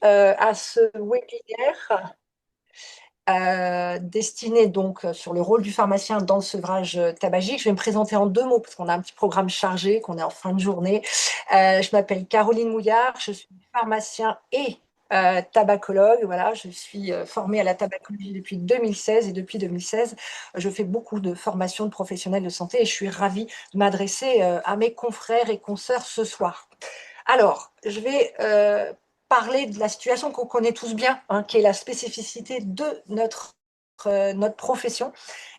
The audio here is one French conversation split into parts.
À ce webinaire destiné donc sur le rôle du pharmacien dans le sevrage tabagique. Je vais me présenter en 2 mots parce qu'on a un petit programme chargé, qu'on est en fin de journée. Je m'appelle Caroline Mouillard, je suis pharmacien et tabacologue. Voilà, je suis formée à la tabacologie depuis 2016 et depuis 2016, je fais beaucoup de formations de professionnels de santé et je suis ravie de m'adresser à mes confrères et consoeurs ce soir. Alors, je vais parler de la situation qu'on connaît tous bien, hein, qui est la spécificité de notre profession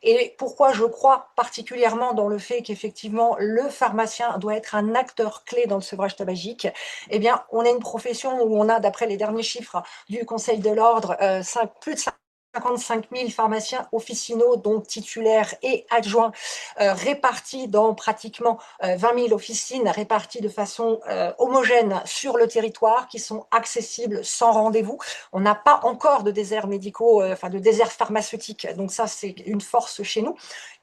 et pourquoi je crois particulièrement dans le fait qu'effectivement le pharmacien doit être un acteur clé dans le sevrage tabagique. Eh bien, on est une profession où on a, d'après les derniers chiffres du Conseil de l'Ordre, plus de 55 000 pharmaciens officinaux, donc titulaires et adjoints, répartis dans pratiquement 20 000 officines, réparties de façon homogène sur le territoire, qui sont accessibles sans rendez-vous. On n'a pas encore de déserts médicaux, enfin de déserts pharmaceutiques, donc ça c'est une force chez nous.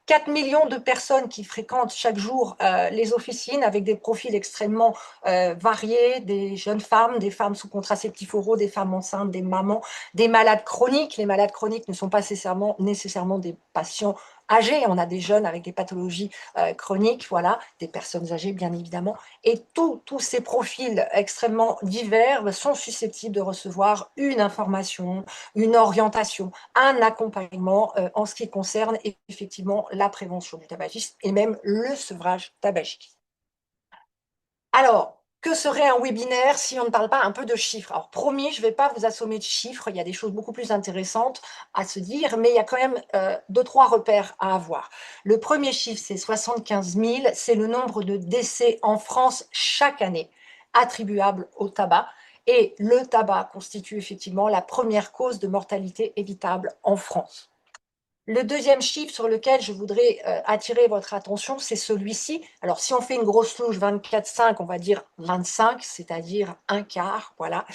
4 millions de personnes qui fréquentent chaque jour les officines avec des profils extrêmement variés, des jeunes femmes, des femmes sous contraceptifs oraux, des femmes enceintes, des mamans, des malades chroniques. Les malades chroniques ne sont pas nécessairement des patients âgés, on a des jeunes avec des pathologies chroniques, voilà, des personnes âgées bien évidemment, et tous ces profils extrêmement divers sont susceptibles de recevoir une information, une orientation, un accompagnement en ce qui concerne effectivement la prévention du tabagisme et même le sevrage tabagique. Alors, que serait un webinaire si on ne parle pas un peu de chiffres? Alors, promis, je ne vais pas vous assommer de chiffres, il y a des choses beaucoup plus intéressantes à se dire, mais il y a quand même 2-3 repères à avoir. Le premier chiffre, c'est 75 000, c'est le nombre de décès en France chaque année attribuables au tabac. Et le tabac constitue effectivement la première cause de mortalité évitable en France. Le deuxième chiffre sur lequel je voudrais attirer votre attention, c'est celui-ci. Alors, si on fait une grosse louche 24,5, on va dire 25, c'est-à-dire un quart, voilà.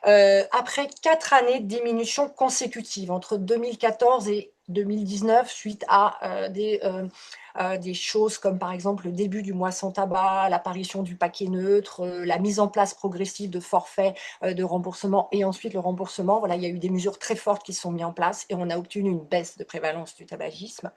Après 4 années de diminution consécutive, entre 2014 et 2019, suite à des choses comme par exemple le début du mois sans tabac, l'apparition du paquet neutre, la mise en place progressive de forfaits de remboursement et ensuite le remboursement. Voilà, il y a eu des mesures très fortes qui sont mises en place et on a obtenu une baisse de prévalence du tabagisme.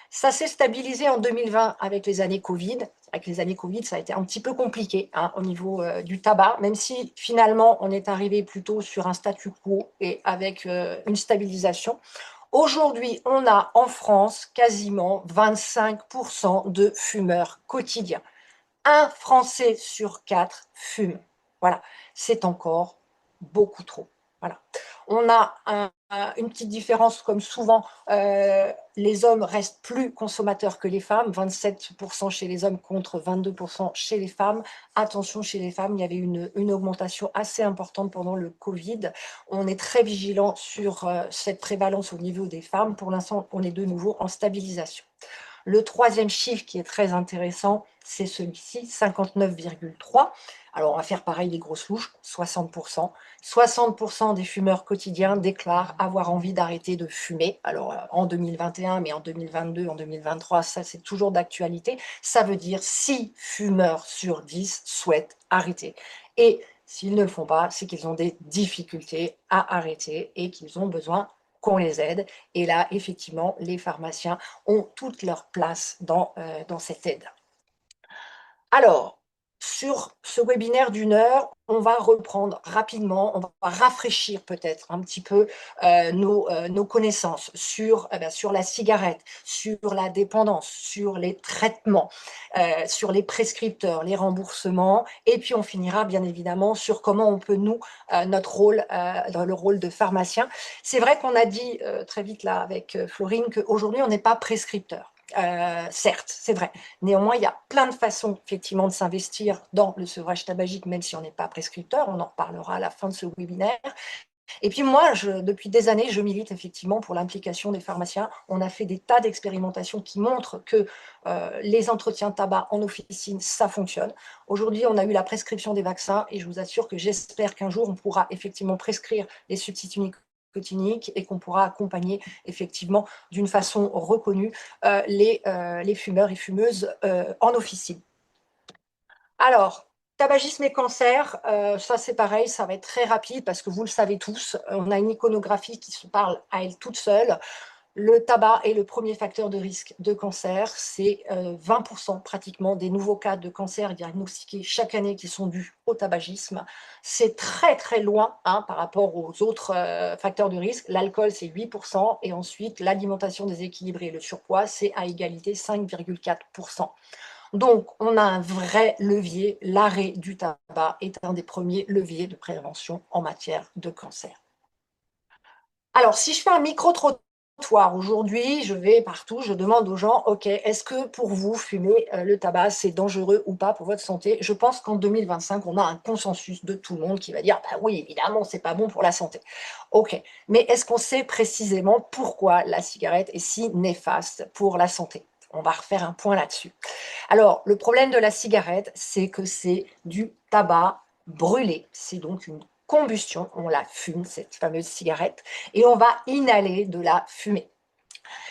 Ça s'est stabilisé en 2020 avec les années Covid. Avec les années Covid, ça a été un petit peu compliqué hein, au niveau du tabac, même si finalement on est arrivé plutôt sur un statu quo et avec une stabilisation. Aujourd'hui, on a en France quasiment 25% de fumeurs quotidiens. Un Français sur 4 fume. Voilà, c'est encore beaucoup trop. Voilà. On a une petite différence, comme souvent, les hommes restent plus consommateurs que les femmes, 27% chez les hommes contre 22% chez les femmes. Attention, chez les femmes, il y avait une augmentation assez importante pendant le Covid. On est très vigilant sur cette prévalence au niveau des femmes. Pour l'instant, on est de nouveau en stabilisation. Le troisième chiffre qui est très intéressant, c'est celui-ci, 59,3. Alors, on va faire pareil les grosses louches, 60%. 60% des fumeurs quotidiens déclarent avoir envie d'arrêter de fumer. Alors, en 2021, mais en 2022, en 2023, ça c'est toujours d'actualité. Ça veut dire 6 fumeurs sur 10 souhaitent arrêter. Et s'ils ne le font pas, c'est qu'ils ont des difficultés à arrêter et qu'ils ont besoin qu'on les aide. Et là, effectivement, les pharmaciens ont toute leur place dans cette aide. Alors, sur ce webinaire d'1 heure, on va reprendre rapidement, on va rafraîchir peut-être un petit peu nos connaissances sur la cigarette, sur la dépendance, sur les traitements, sur les prescripteurs, les remboursements, et puis on finira bien évidemment sur comment on peut, nous, notre rôle, dans le rôle de pharmacien. C'est vrai qu'on a dit très vite là avec Florine qu'aujourd'hui on n'est pas prescripteur. Certes, c'est vrai. Néanmoins, il y a plein de façons, effectivement, de s'investir dans le sevrage tabagique, même si on n'est pas prescripteur. On en reparlera à la fin de ce webinaire. Et puis moi, depuis des années, je milite effectivement pour l'implication des pharmaciens. On a fait des tas d'expérimentations qui montrent que les entretiens tabac en officine, ça fonctionne. Aujourd'hui, on a eu la prescription des vaccins et je vous assure que j'espère qu'un jour, on pourra effectivement prescrire les substituts nicotiniques et qu'on pourra accompagner effectivement d'une façon reconnue les fumeurs et fumeuses en officine. Alors, Tabagisme et cancer, ça c'est pareil, ça va être très rapide parce que vous le savez tous, on a une iconographie qui se parle à elle toute seule. Le tabac est le premier facteur de risque de cancer. C'est 20% pratiquement des nouveaux cas de cancer diagnostiqués chaque année qui sont dus au tabagisme. C'est très très loin hein, par rapport aux autres facteurs de risque. L'alcool, c'est 8%. Et ensuite, l'alimentation déséquilibrée et le surpoids, c'est à égalité 5,4%. Donc, on a un vrai levier. L'arrêt du tabac est un des premiers leviers de prévention en matière de cancer. Alors, si je fais un micro-trottoir aujourd'hui, je vais partout, je demande aux gens, OK, est-ce que pour vous, fumer le tabac, c'est dangereux ou pas pour votre santé? Je pense qu'en 2025, on a un consensus de tout le monde qui va dire, bah oui, évidemment, c'est pas bon pour la santé. OK, mais est-ce qu'on sait précisément pourquoi la cigarette est si néfaste pour la santé? On va refaire un point là-dessus. Alors, le problème de la cigarette, c'est que c'est du tabac brûlé. C'est donc une combustion. On la fume, cette fameuse cigarette, et on va inhaler de la fumée.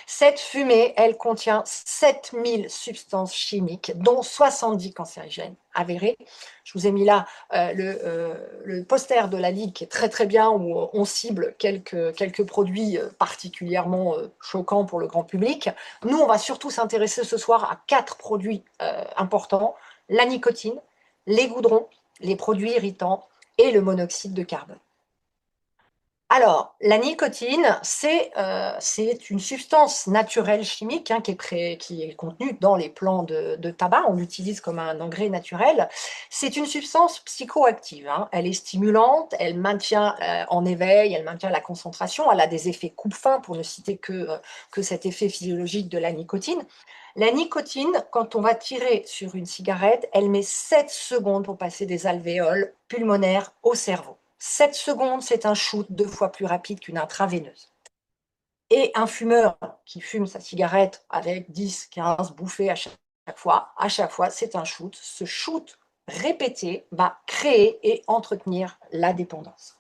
Cette fumée, elle contient 7000 substances chimiques, dont 70 cancérigènes avérées. Je vous ai mis là le poster de la Ligue qui est très très bien, où on cible quelques produits particulièrement choquants pour le grand public. Nous, on va surtout s'intéresser ce soir à 4 produits importants: la nicotine, les goudrons, les produits irritants et le monoxyde de carbone. Alors, la nicotine, c'est une substance naturelle chimique hein, qui est contenue dans les plants de tabac. On l'utilise comme un engrais naturel. C'est une substance psychoactive. Hein. Elle est stimulante, elle maintient en éveil, elle maintient la concentration. Elle a des effets coupe-faim, pour ne citer que cet effet physiologique de la nicotine. La nicotine, quand on va tirer sur une cigarette, elle met 7 secondes pour passer des alvéoles pulmonaires au cerveau. 7 secondes, c'est un shoot 2 fois plus rapide qu'une intraveineuse. Et un fumeur qui fume sa cigarette avec 10, 15 bouffées à chaque fois, c'est un shoot. Ce shoot répété va créer et entretenir la dépendance.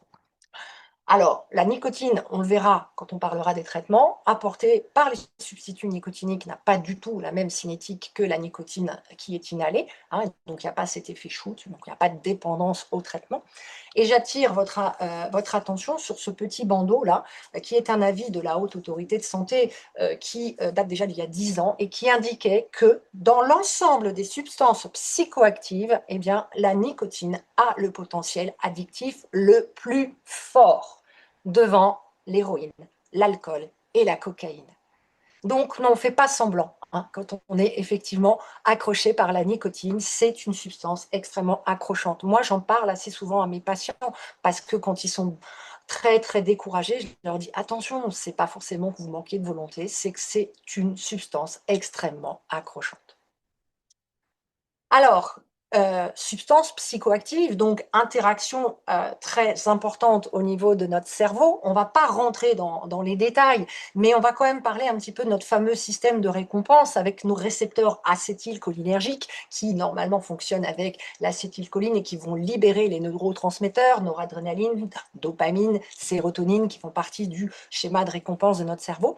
Alors, la nicotine, on le verra quand on parlera des traitements, apportée par les substituts nicotiniques n'a pas du tout la même cinétique que la nicotine qui est inhalée, hein, donc il n'y a pas cet effet shoot, donc il n'y a pas de dépendance au traitement. Et j'attire votre attention sur ce petit bandeau là, qui est un avis de la Haute Autorité de Santé qui date déjà d'il y a 10 ans et qui indiquait que dans l'ensemble des substances psychoactives, eh bien, la nicotine a le potentiel addictif le plus fort devant l'héroïne, l'alcool et la cocaïne. Donc, non, on ne fait pas semblant. Hein, quand on est effectivement accroché par la nicotine, c'est une substance extrêmement accrochante. Moi, j'en parle assez souvent à mes patients parce que quand ils sont très, très découragés, je leur dis attention, ce n'est pas forcément que vous manquez de volonté, c'est que c'est une substance extrêmement accrochante. Alors, substance psychoactive, donc interaction très importante au niveau de notre cerveau. On ne va pas rentrer dans les détails, mais on va quand même parler un petit peu de notre fameux système de récompense avec nos récepteurs acétylcholinergiques qui normalement fonctionnent avec l'acétylcholine et qui vont libérer les neurotransmetteurs, noradrénaline, dopamine, sérotonine, qui font partie du schéma de récompense de notre cerveau.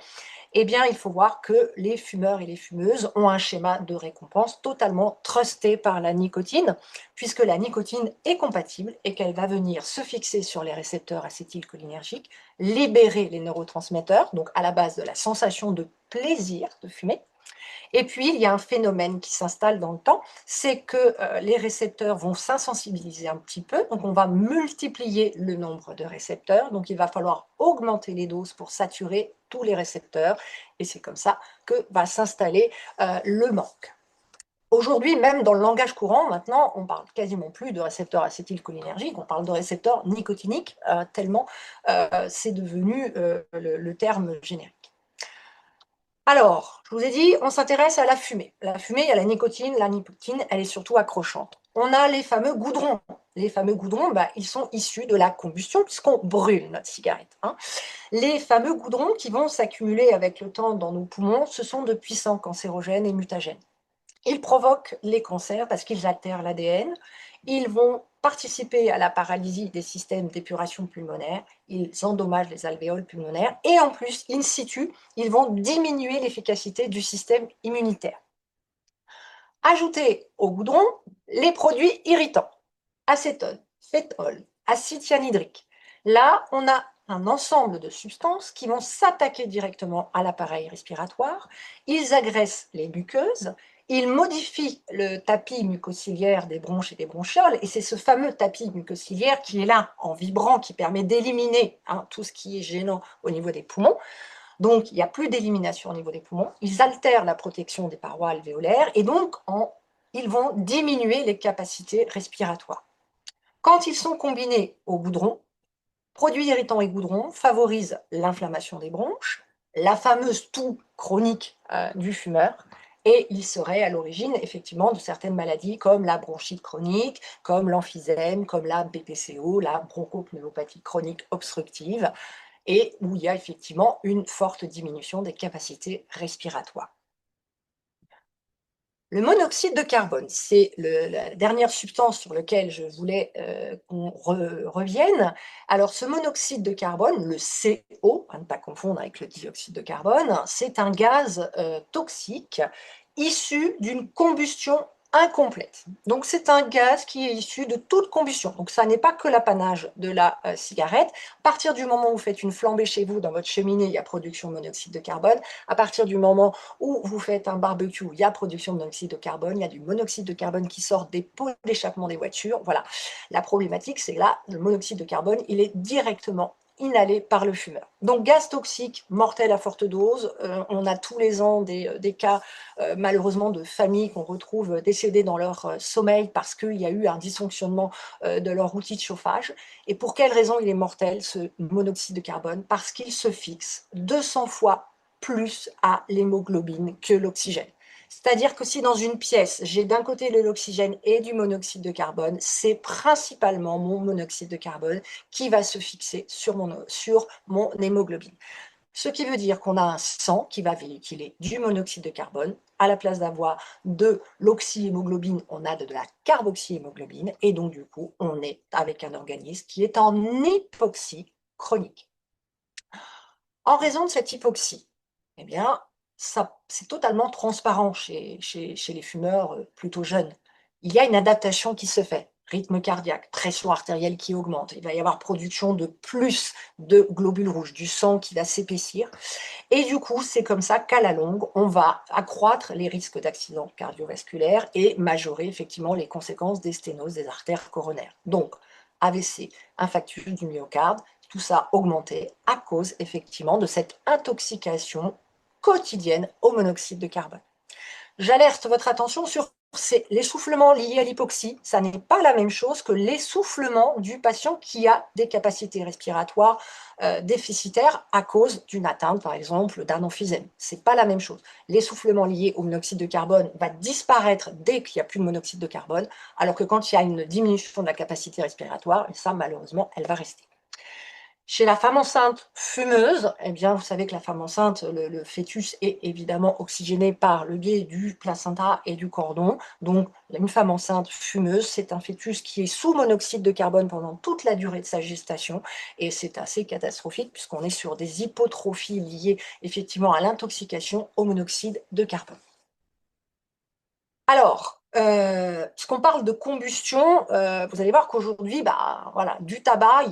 Eh bien, il faut voir que les fumeurs et les fumeuses ont un schéma de récompense totalement trusté par la nicotine, puisque la nicotine est compatible et qu'elle va venir se fixer sur les récepteurs acétylcholinergiques, libérer les neurotransmetteurs, donc à la base de la sensation de plaisir de fumer. Et puis, il y a un phénomène qui s'installe dans le temps, c'est que les récepteurs vont s'insensibiliser un petit peu, donc on va multiplier le nombre de récepteurs, donc il va falloir augmenter les doses pour saturer tous les récepteurs, et c'est comme ça que va s'installer le manque. Aujourd'hui, même dans le langage courant, maintenant, on parle quasiment plus de récepteurs acétylcholinergiques, on parle de récepteurs nicotiniques, tellement c'est devenu le terme générique. Alors, je vous ai dit, on s'intéresse à la fumée. La fumée, il y a la nicotine, elle est surtout accrochante. On a les fameux goudrons. Les fameux goudrons, ils sont issus de la combustion puisqu'on brûle notre cigarette. Hein. Les fameux goudrons qui vont s'accumuler avec le temps dans nos poumons, ce sont de puissants cancérogènes et mutagènes. Ils provoquent les cancers parce qu'ils altèrent l'ADN. Ils vont participer à la paralysie des systèmes d'épuration pulmonaire. Ils endommagent les alvéoles pulmonaires. Et en plus, in situ, ils vont diminuer l'efficacité du système immunitaire. Ajoutez au goudron les produits irritants. acétone, phétol, acide cyanhydrique. Là, on a un ensemble de substances qui vont s'attaquer directement à l'appareil respiratoire. Ils agressent les muqueuses, ils modifient le tapis mucociliaire des bronches et des bronchioles, et c'est ce fameux tapis mucociliaire qui est là, en vibrant, qui permet d'éliminer tout ce qui est gênant au niveau des poumons. Donc, il n'y a plus d'élimination au niveau des poumons. Ils altèrent la protection des parois alvéolaires, et donc, ils vont diminuer les capacités respiratoires. Quand ils sont combinés au goudron, produits irritants et goudron favorisent l'inflammation des bronches, la fameuse toux chronique du fumeur, et il serait à l'origine effectivement de certaines maladies comme la bronchite chronique, comme l'emphysème, comme la BPCO, la bronchopneumopathie chronique obstructive, et où il y a effectivement une forte diminution des capacités respiratoires. Le monoxyde de carbone, c'est la dernière substance sur laquelle je voulais qu'on revienne. Alors, ce monoxyde de carbone, le CO, à ne pas confondre avec le dioxyde de carbone, c'est un gaz toxique issu d'une combustion incomplète. Donc, c'est un gaz qui est issu de toute combustion. Donc, ça n'est pas que l'apanage de la cigarette. À partir du moment où vous faites une flambée chez vous, dans votre cheminée, il y a production de monoxyde de carbone. À partir du moment où vous faites un barbecue, il y a production de monoxyde de carbone, il y a du monoxyde de carbone qui sort des pots d'échappement des voitures. Voilà. La problématique, c'est que là, le monoxyde de carbone, il est directement inhalé par le fumeur. Donc, gaz toxique, mortel à forte dose. On a tous les ans des cas, malheureusement, de familles qu'on retrouve décédées dans leur sommeil parce qu'il y a eu un dysfonctionnement de leur outil de chauffage. Et pour quelle raison il est mortel, ce monoxyde de carbone? Parce qu'il se fixe 200 fois plus à l'hémoglobine que l'oxygène. C'est-à-dire que si dans une pièce, j'ai d'un côté de l'oxygène et du monoxyde de carbone, c'est principalement mon monoxyde de carbone qui va se fixer sur mon hémoglobine. Ce qui veut dire qu'on a un sang qui va véhiculer du monoxyde de carbone. À la place d'avoir de l'oxyhémoglobine, on a de la carboxyhémoglobine. Et donc, du coup, on est avec un organisme qui est en hypoxie chronique. En raison de cette hypoxie, eh bien, c'est totalement transparent chez les fumeurs plutôt jeunes. Il y a une adaptation qui se fait. Rythme cardiaque, pression artérielle qui augmente. Il va y avoir production de plus de globules rouges, du sang qui va s'épaissir. Et du coup, c'est comme ça qu'à la longue, on va accroître les risques d'accidents cardiovasculaires et majorer effectivement les conséquences des sténoses des artères coronaires. Donc, AVC, infarctus du myocarde, tout ça augmenté à cause effectivement de cette intoxication quotidienne au monoxyde de carbone. J'alerte votre attention sur l'essoufflement lié à l'hypoxie. Ça n'est pas la même chose que l'essoufflement du patient qui a des capacités respiratoires déficitaires à cause d'une atteinte, par exemple, d'un emphysème. Ce n'est pas la même chose. L'essoufflement lié au monoxyde de carbone va disparaître dès qu'il n'y a plus de monoxyde de carbone, alors que quand il y a une diminution de la capacité respiratoire, ça, malheureusement, elle va rester. Chez la femme enceinte fumeuse, eh bien, vous savez que la femme enceinte, le fœtus est évidemment oxygéné par le biais du placenta et du cordon. Donc, une femme enceinte fumeuse, c'est un fœtus qui est sous monoxyde de carbone pendant toute la durée de sa gestation. Et c'est assez catastrophique puisqu'on est sur des hypotrophies liées effectivement à l'intoxication au monoxyde de carbone. Alors, puisqu'on parle de combustion, vous allez voir qu'aujourd'hui, voilà, du tabac,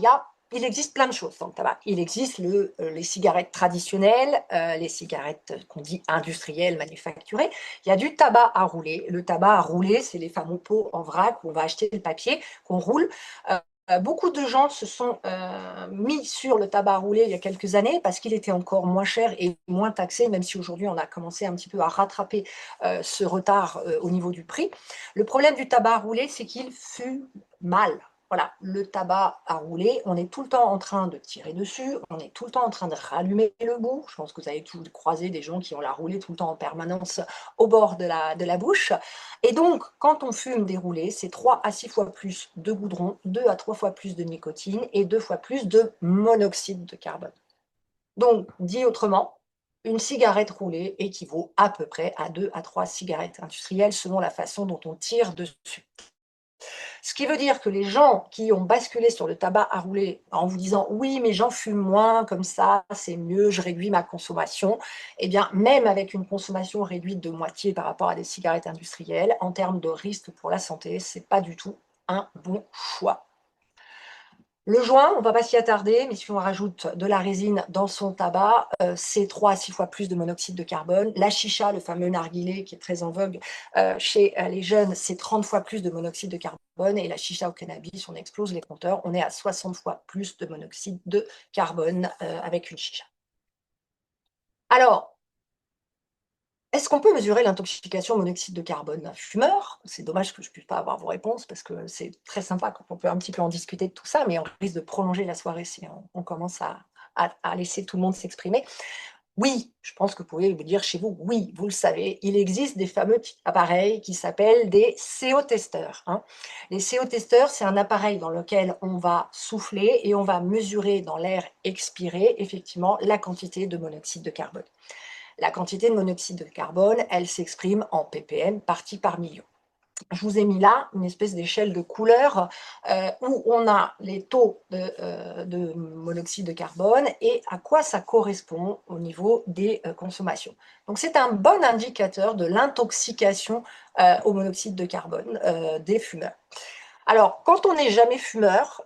il existe plein de choses dans le tabac. Il existe les cigarettes traditionnelles, les cigarettes qu'on dit industrielles, manufacturées. Il y a du tabac à rouler. Le tabac à rouler, c'est les fameux pots en vrac où on va acheter le papier qu'on roule. Beaucoup de gens se sont mis sur le tabac à rouler il y a quelques années parce qu'il était encore moins cher et moins taxé, même si aujourd'hui on a commencé un petit peu à rattraper ce retard au niveau du prix. Le problème du tabac à rouler, c'est qu'il fume mal. Voilà, le tabac à rouler, on est tout le temps en train de tirer dessus, on est tout le temps en train de rallumer le bout. Je pense que vous avez tous croisé des gens qui ont la roulée tout le temps en permanence au bord de la bouche. Et donc, quand on fume des roulés, c'est 3 à 6 fois plus de goudron, 2 à 3 fois plus de nicotine et 2 fois plus de monoxyde de carbone. Donc, dit autrement, une cigarette roulée équivaut à peu près à 2 à 3 cigarettes industrielles selon la façon dont on tire dessus. Ce qui veut dire que les gens qui ont basculé sur le tabac à rouler en vous disant oui, mais j'en fume moins, comme ça, c'est mieux, je réduis ma consommation, eh bien, même avec une consommation réduite de moitié par rapport à des cigarettes industrielles, en termes de risque pour la santé, c'est pas du tout un bon choix. Le joint, on ne va pas s'y attarder, mais si on rajoute de la résine dans son tabac, c'est 3 à 6 fois plus de monoxyde de carbone. La chicha, le fameux narguilé qui est très en vogue chez les jeunes, c'est 30 fois plus de monoxyde de carbone. Et la chicha au cannabis, on explose les compteurs, on est à 60 fois plus de monoxyde de carbone avec une chicha. Alors, est-ce qu'on peut mesurer l'intoxication au monoxyde de carbone d'un fumeur? C'est dommage que je ne puisse pas avoir vos réponses parce que c'est très sympa quand on peut un petit peu en discuter de tout ça, mais on risque de prolonger la soirée si on commence à laisser tout le monde s'exprimer. Oui, je pense que vous pouvez vous dire chez vous, oui, vous le savez, il existe des fameux petits appareils qui s'appellent des CO-testeurs, hein. Les CO-testeurs, c'est un appareil dans lequel on va souffler et on va mesurer dans l'air expiré, effectivement, la quantité de monoxyde de carbone. La quantité de monoxyde de carbone, elle s'exprime en ppm, partie par million. Je vous ai mis là une espèce d'échelle de couleurs où on a les taux de monoxyde de carbone et à quoi ça correspond au niveau des consommations. Donc c'est un bon indicateur de l'intoxication au monoxyde de carbone des fumeurs. Alors, quand on n'est jamais fumeur,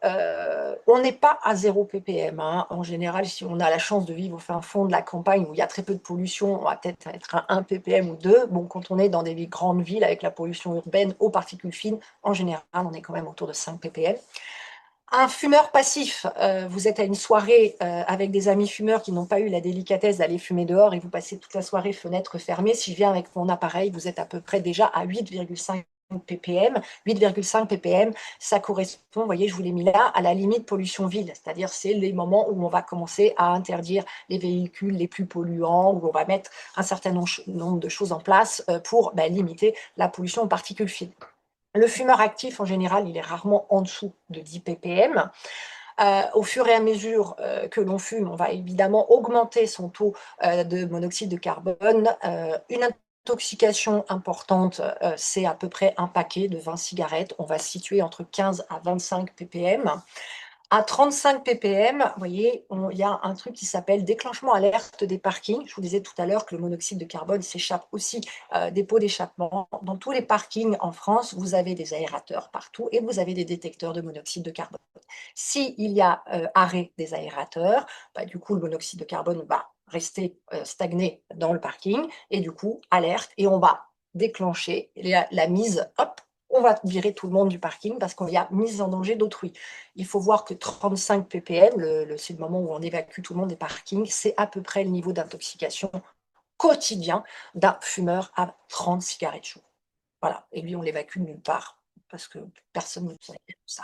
on n'est pas à 0 ppm, hein. En général, si on a la chance de vivre au fin fond de la campagne où il y a très peu de pollution, on va peut-être être à 1 ppm ou 2. Bon, quand on est dans des grandes villes avec la pollution urbaine aux particules fines, en général, on est quand même autour de 5 ppm. Un fumeur passif, vous êtes à une soirée avec des amis fumeurs qui n'ont pas eu la délicatesse d'aller fumer dehors et vous passez toute la soirée fenêtre fermée. Si je viens avec mon appareil, vous êtes à peu près déjà à 8,5 ppm. 8,5 ppm, ça correspond, vous voyez, je vous l'ai mis là, à la limite pollution ville, c'est-à-dire c'est les moments où on va commencer à interdire les véhicules les plus polluants, où on va mettre un certain nombre de choses en place pour limiter la pollution aux particules fines. Le fumeur actif, en général, il est rarement en dessous de 10 ppm. Au fur et à mesure que l'on fume, on va évidemment augmenter son taux de monoxyde de carbone. Une intoxication importante, c'est à peu près un paquet de 20 cigarettes. On va se situer entre 15 à 25 ppm. À 35 ppm, vous voyez, il y a un truc qui s'appelle déclenchement alerte des parkings. Je vous disais tout à l'heure que le monoxyde de carbone s'échappe aussi des pots d'échappement. Dans tous les parkings en France, vous avez des aérateurs partout et vous avez des détecteurs de monoxyde de carbone. S'il y a arrêt des aérateurs, du coup, le monoxyde de carbone va rester stagné dans le parking et du coup, alerte et on va déclencher la mise, hop, on va virer tout le monde du parking parce qu'on y a mise en danger d'autrui. Il faut voir que 35 ppm, c'est le moment où on évacue tout le monde des parkings, c'est à peu près le niveau d'intoxication quotidien d'un fumeur à 30 cigarettes chaud. Voilà, et lui, on l'évacue de nulle part parce que personne ne sait ça.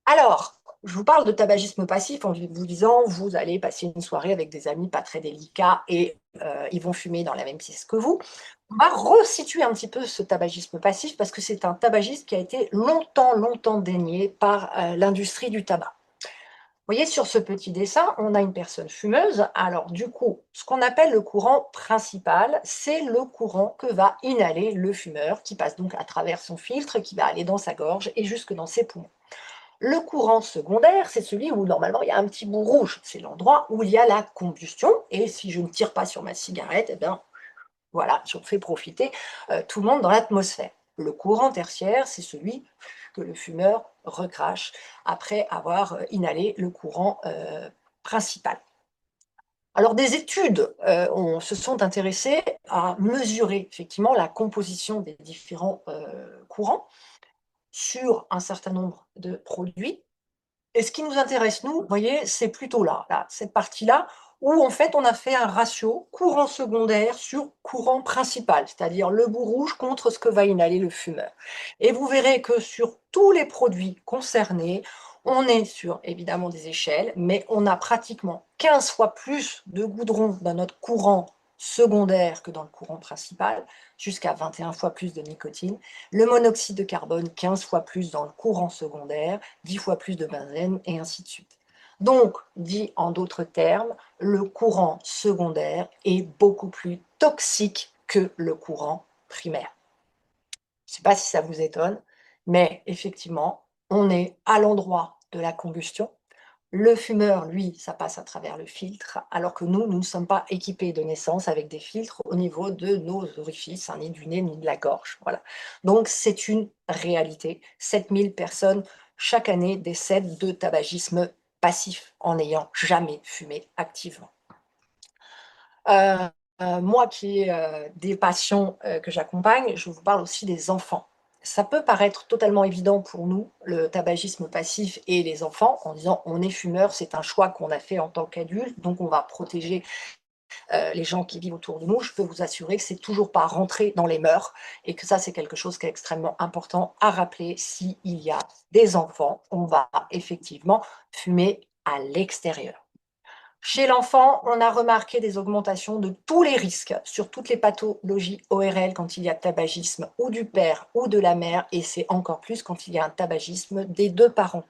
Alors, je vous parle de tabagisme passif en vous disant, vous allez passer une soirée avec des amis pas très délicats et ils vont fumer dans la même pièce que vous. On va resituer un petit peu ce tabagisme passif parce que c'est un tabagisme qui a été longtemps, longtemps dénié par l'industrie du tabac. Vous voyez, sur ce petit dessin, on a une personne fumeuse. Alors, du coup, ce qu'on appelle le courant principal, c'est le courant que va inhaler le fumeur, qui passe donc à travers son filtre, qui va aller dans sa gorge et jusque dans ses poumons. Le courant secondaire, c'est celui où normalement il y a un petit bout rouge. C'est l'endroit où il y a la combustion. Et si je ne tire pas sur ma cigarette, eh bien, voilà, je fais profiter tout le monde dans l'atmosphère. Le courant tertiaire, c'est celui que le fumeur recrache après avoir inhalé le courant principal. Alors, des études se sont intéressées à mesurer effectivement la composition des différents courants sur un certain nombre de produits. Et ce qui nous intéresse, nous, vous voyez, c'est plutôt là, cette partie-là, où en fait on a fait un ratio courant secondaire sur courant principal, c'est-à-dire le bout rouge contre ce que va inhaler le fumeur. Et vous verrez que sur tous les produits concernés, on est sur évidemment des échelles, mais on a pratiquement 15 fois plus de goudron dans notre courant secondaire que dans le courant principal, jusqu'à 21 fois plus de nicotine. Le monoxyde de carbone, 15 fois plus dans le courant secondaire, 10 fois plus de benzène, et ainsi de suite. Donc, dit en d'autres termes, le courant secondaire est beaucoup plus toxique que le courant primaire. Je ne sais pas si ça vous étonne, mais effectivement, on est à l'endroit de la combustion, Le fumeur, lui, ça passe à travers le filtre, alors que nous ne sommes pas équipés de naissance avec des filtres au niveau de nos orifices, hein, ni du nez, ni de la gorge, voilà. Donc c'est une réalité. 7 000 personnes chaque année décèdent de tabagisme passif en n'ayant jamais fumé activement. Heu Moi qui ai, des patients, que j'accompagne, je vous parle aussi des enfants. Ça peut paraître totalement évident pour nous, le tabagisme passif et les enfants, en disant: «On est fumeur, c'est un choix qu'on a fait en tant qu'adulte, donc on va protéger, les gens qui vivent autour de nous». Je peux vous assurer que c'est toujours pas rentré dans les mœurs et que ça, c'est quelque chose qui est extrêmement important à rappeler. S'il y a des enfants, on va effectivement fumer à l'extérieur. Chez l'enfant, on a remarqué des augmentations de tous les risques sur toutes les pathologies ORL quand il y a tabagisme ou du père ou de la mère, et c'est encore plus quand il y a un tabagisme des deux parents.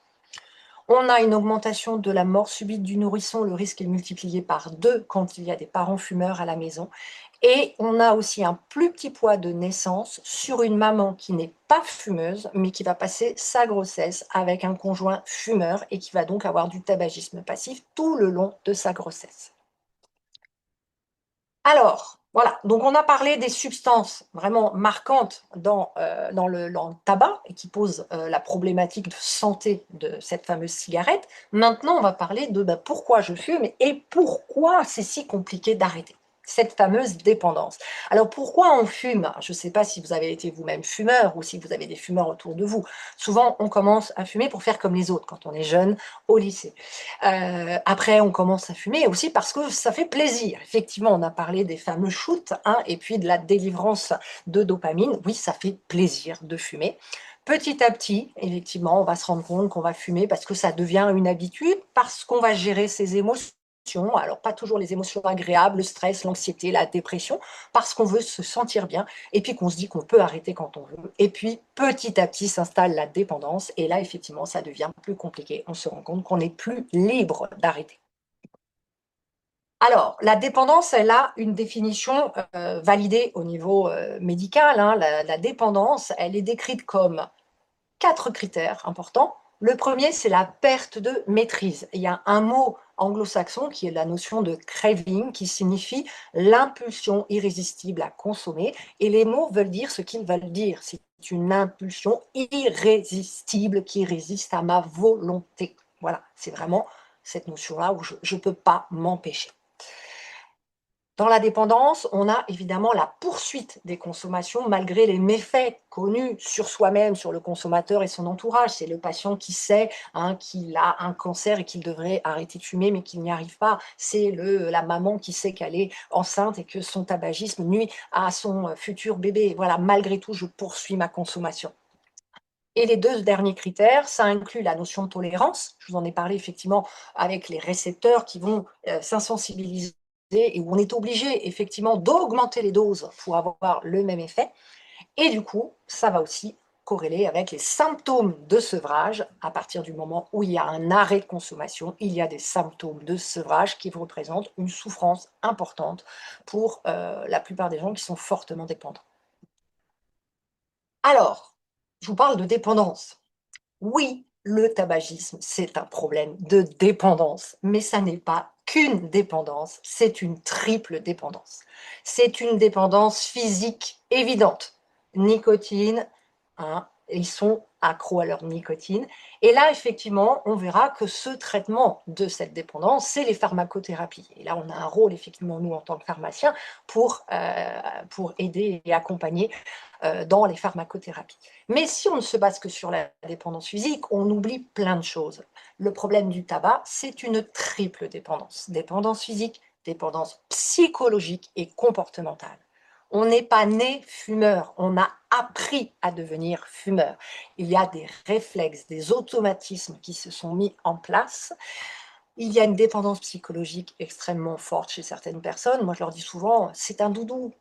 On a une augmentation de la mort subite du nourrisson, le risque est multiplié par 2 quand il y a des parents fumeurs à la maison. Et on a aussi un plus petit poids de naissance sur une maman qui n'est pas fumeuse, mais qui va passer sa grossesse avec un conjoint fumeur et qui va donc avoir du tabagisme passif tout le long de sa grossesse. Alors, voilà, donc on a parlé des substances vraiment marquantes dans le tabac et qui posent, la problématique de santé de cette fameuse cigarette. Maintenant, on va parler de, bah, pourquoi je fume et pourquoi c'est si compliqué d'arrêter cette fameuse dépendance. Alors pourquoi on fume? Je ne sais pas si vous avez été vous-même fumeur ou si vous avez des fumeurs autour de vous. Souvent, on commence à fumer pour faire comme les autres quand on est jeune au lycée. Après, on commence à fumer aussi parce que ça fait plaisir. Effectivement, on a parlé des fameux shoots, hein, et puis de la délivrance de dopamine. Oui, ça fait plaisir de fumer. Petit à petit, effectivement, on va se rendre compte qu'on va fumer parce que ça devient une habitude, parce qu'on va gérer ses émotions. Alors, pas toujours les émotions agréables, le stress, l'anxiété, la dépression, parce qu'on veut se sentir bien, et puis qu'on se dit qu'on peut arrêter quand on veut. Et puis, petit à petit, s'installe la dépendance, et là, effectivement, ça devient plus compliqué. On se rend compte qu'on n'est plus libre d'arrêter. Alors, la dépendance, elle a une définition validée au niveau médical, hein. La dépendance, elle est décrite comme 4 critères importants. Le premier, c'est la perte de maîtrise. Il y a un mot anglo-saxon qui est la notion de craving, qui signifie l'impulsion irrésistible à consommer. Et les mots veulent dire ce qu'ils veulent dire. C'est une impulsion irrésistible qui résiste à ma volonté. Voilà, c'est vraiment cette notion-là où je ne peux pas m'empêcher. Dans la dépendance, on a évidemment la poursuite des consommations malgré les méfaits connus sur soi-même, sur le consommateur et son entourage. C'est le patient qui sait, hein, qu'il a un cancer et qu'il devrait arrêter de fumer mais qu'il n'y arrive pas. C'est la maman qui sait qu'elle est enceinte et que son tabagisme nuit à son futur bébé. Voilà, malgré tout, je poursuis ma consommation. Et les 2 derniers critères, ça inclut la notion de tolérance. Je vous en ai parlé effectivement avec les récepteurs qui vont, s'insensibiliser et où on est obligé effectivement d'augmenter les doses pour avoir le même effet. Et du coup, ça va aussi corréler avec les symptômes de sevrage. À partir du moment où il y a un arrêt de consommation, il y a des symptômes de sevrage qui représentent une souffrance importante pour, la plupart des gens qui sont fortement dépendants. Alors, je vous parle de dépendance. Oui, le tabagisme, c'est un problème de dépendance, mais ça n'est pas qu'une dépendance, c'est une triple dépendance. C'est une dépendance physique évidente. Nicotine, hein, ils sont accros à leur nicotine. Et là, effectivement, on verra que ce traitement de cette dépendance, c'est les pharmacothérapies. Et là, on a un rôle, effectivement, nous, en tant que pharmaciens, pour aider et accompagner dans les pharmacothérapies. Mais si on ne se base que sur la dépendance physique, on oublie plein de choses. Le problème du tabac, c'est une triple dépendance. Dépendance physique, dépendance psychologique et comportementale. On n'est pas né fumeur, on a appris à devenir fumeur. Il y a des réflexes, des automatismes qui se sont mis en place. Il y a une dépendance psychologique extrêmement forte chez certaines personnes. Moi, je leur dis souvent, c'est un doudou,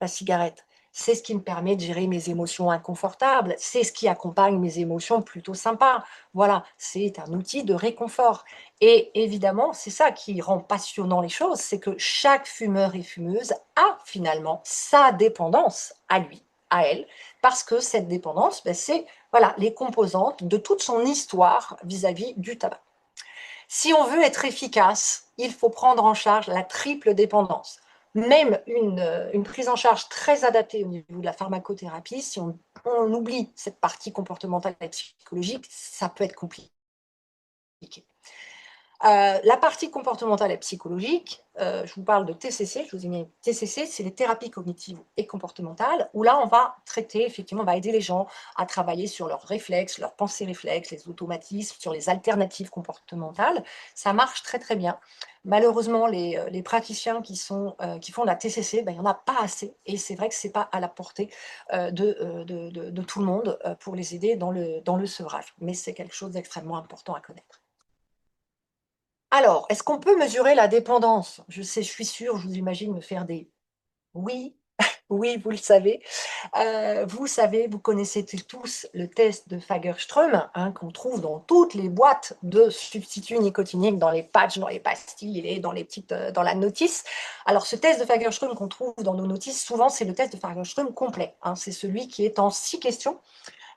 la cigarette. C'est ce qui me permet de gérer mes émotions inconfortables. C'est ce qui accompagne mes émotions plutôt sympas. Voilà, c'est un outil de réconfort. Et évidemment, c'est ça qui rend passionnant les choses, c'est que chaque fumeur et fumeuse a finalement sa dépendance à lui, à elle, parce que cette dépendance, ben, c'est voilà, les composantes de toute son histoire vis-à-vis du tabac. Si on veut être efficace, il faut prendre en charge la triple dépendance. Même une prise en charge très adaptée au niveau de la pharmacothérapie, si on oublie cette partie comportementale et psychologique, ça peut être compliqué. La partie comportementale et psychologique, je vous parle de TCC, je vous ai mis TCC, c'est les thérapies cognitives et comportementales, où là, on va traiter, effectivement, on va aider les gens à travailler sur leurs réflexes, leurs pensées réflexes, les automatismes, sur les alternatives comportementales. Ça marche très, très bien. Malheureusement, les praticiens qui font la TCC, ben, il n'y en a pas assez, et c'est vrai que ce n'est pas à la portée de tout le monde pour les aider dans le sevrage. Mais c'est quelque chose d'extrêmement important à connaître. Alors, est-ce qu'on peut mesurer la dépendance? Je sais, je suis sûre, je vous imagine me faire des oui, oui, vous le savez. Vous savez, vous connaissez tous le test de Fagerström, hein, qu'on trouve dans toutes les boîtes de substituts nicotiniques, dans les patchs, dans les pastilles et dans les petites, dans la notice. Alors, ce test de Fagerström qu'on trouve dans nos notices, souvent, c'est le test de Fagerström complet, hein. C'est celui qui est en 6 questions.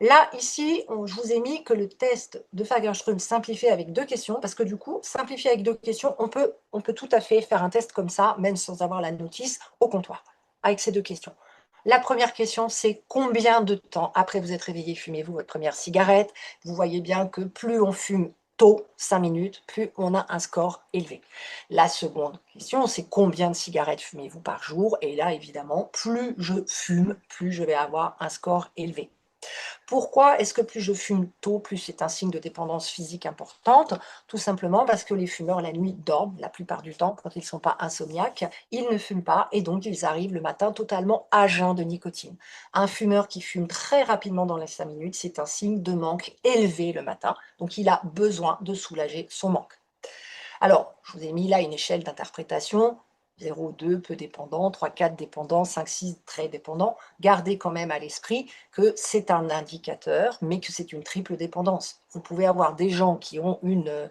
Là, ici, je vous ai mis que le test de Fagerström simplifié avec 2 questions, parce que du coup, simplifié avec 2 questions, on peut tout à fait faire un test comme ça, même sans avoir la notice, au comptoir, avec ces 2 questions. La première question, c'est combien de temps après vous êtes réveillé fumez-vous votre première cigarette? Vous voyez bien que plus on fume tôt, 5 minutes, plus on a un score élevé. La seconde question, c'est combien de cigarettes fumez-vous par jour? Et là, évidemment, plus je fume, plus je vais avoir un score élevé. Pourquoi est-ce que plus je fume tôt, plus c'est un signe de dépendance physique importante? Tout simplement parce que les fumeurs, la nuit, dorment la plupart du temps quand ils ne sont pas insomniaques. Ils ne fument pas et donc ils arrivent le matin totalement à jeun de nicotine. Un fumeur qui fume très rapidement dans les 5 minutes, c'est un signe de manque élevé le matin. Donc il a besoin de soulager son manque. Alors, je vous ai mis là une échelle d'interprétation. 0, 2, peu dépendant, 3, 4, dépendant, 5, 6, très dépendant. Gardez quand même à l'esprit que c'est un indicateur, mais que c'est une triple dépendance. Vous pouvez avoir des gens qui ont une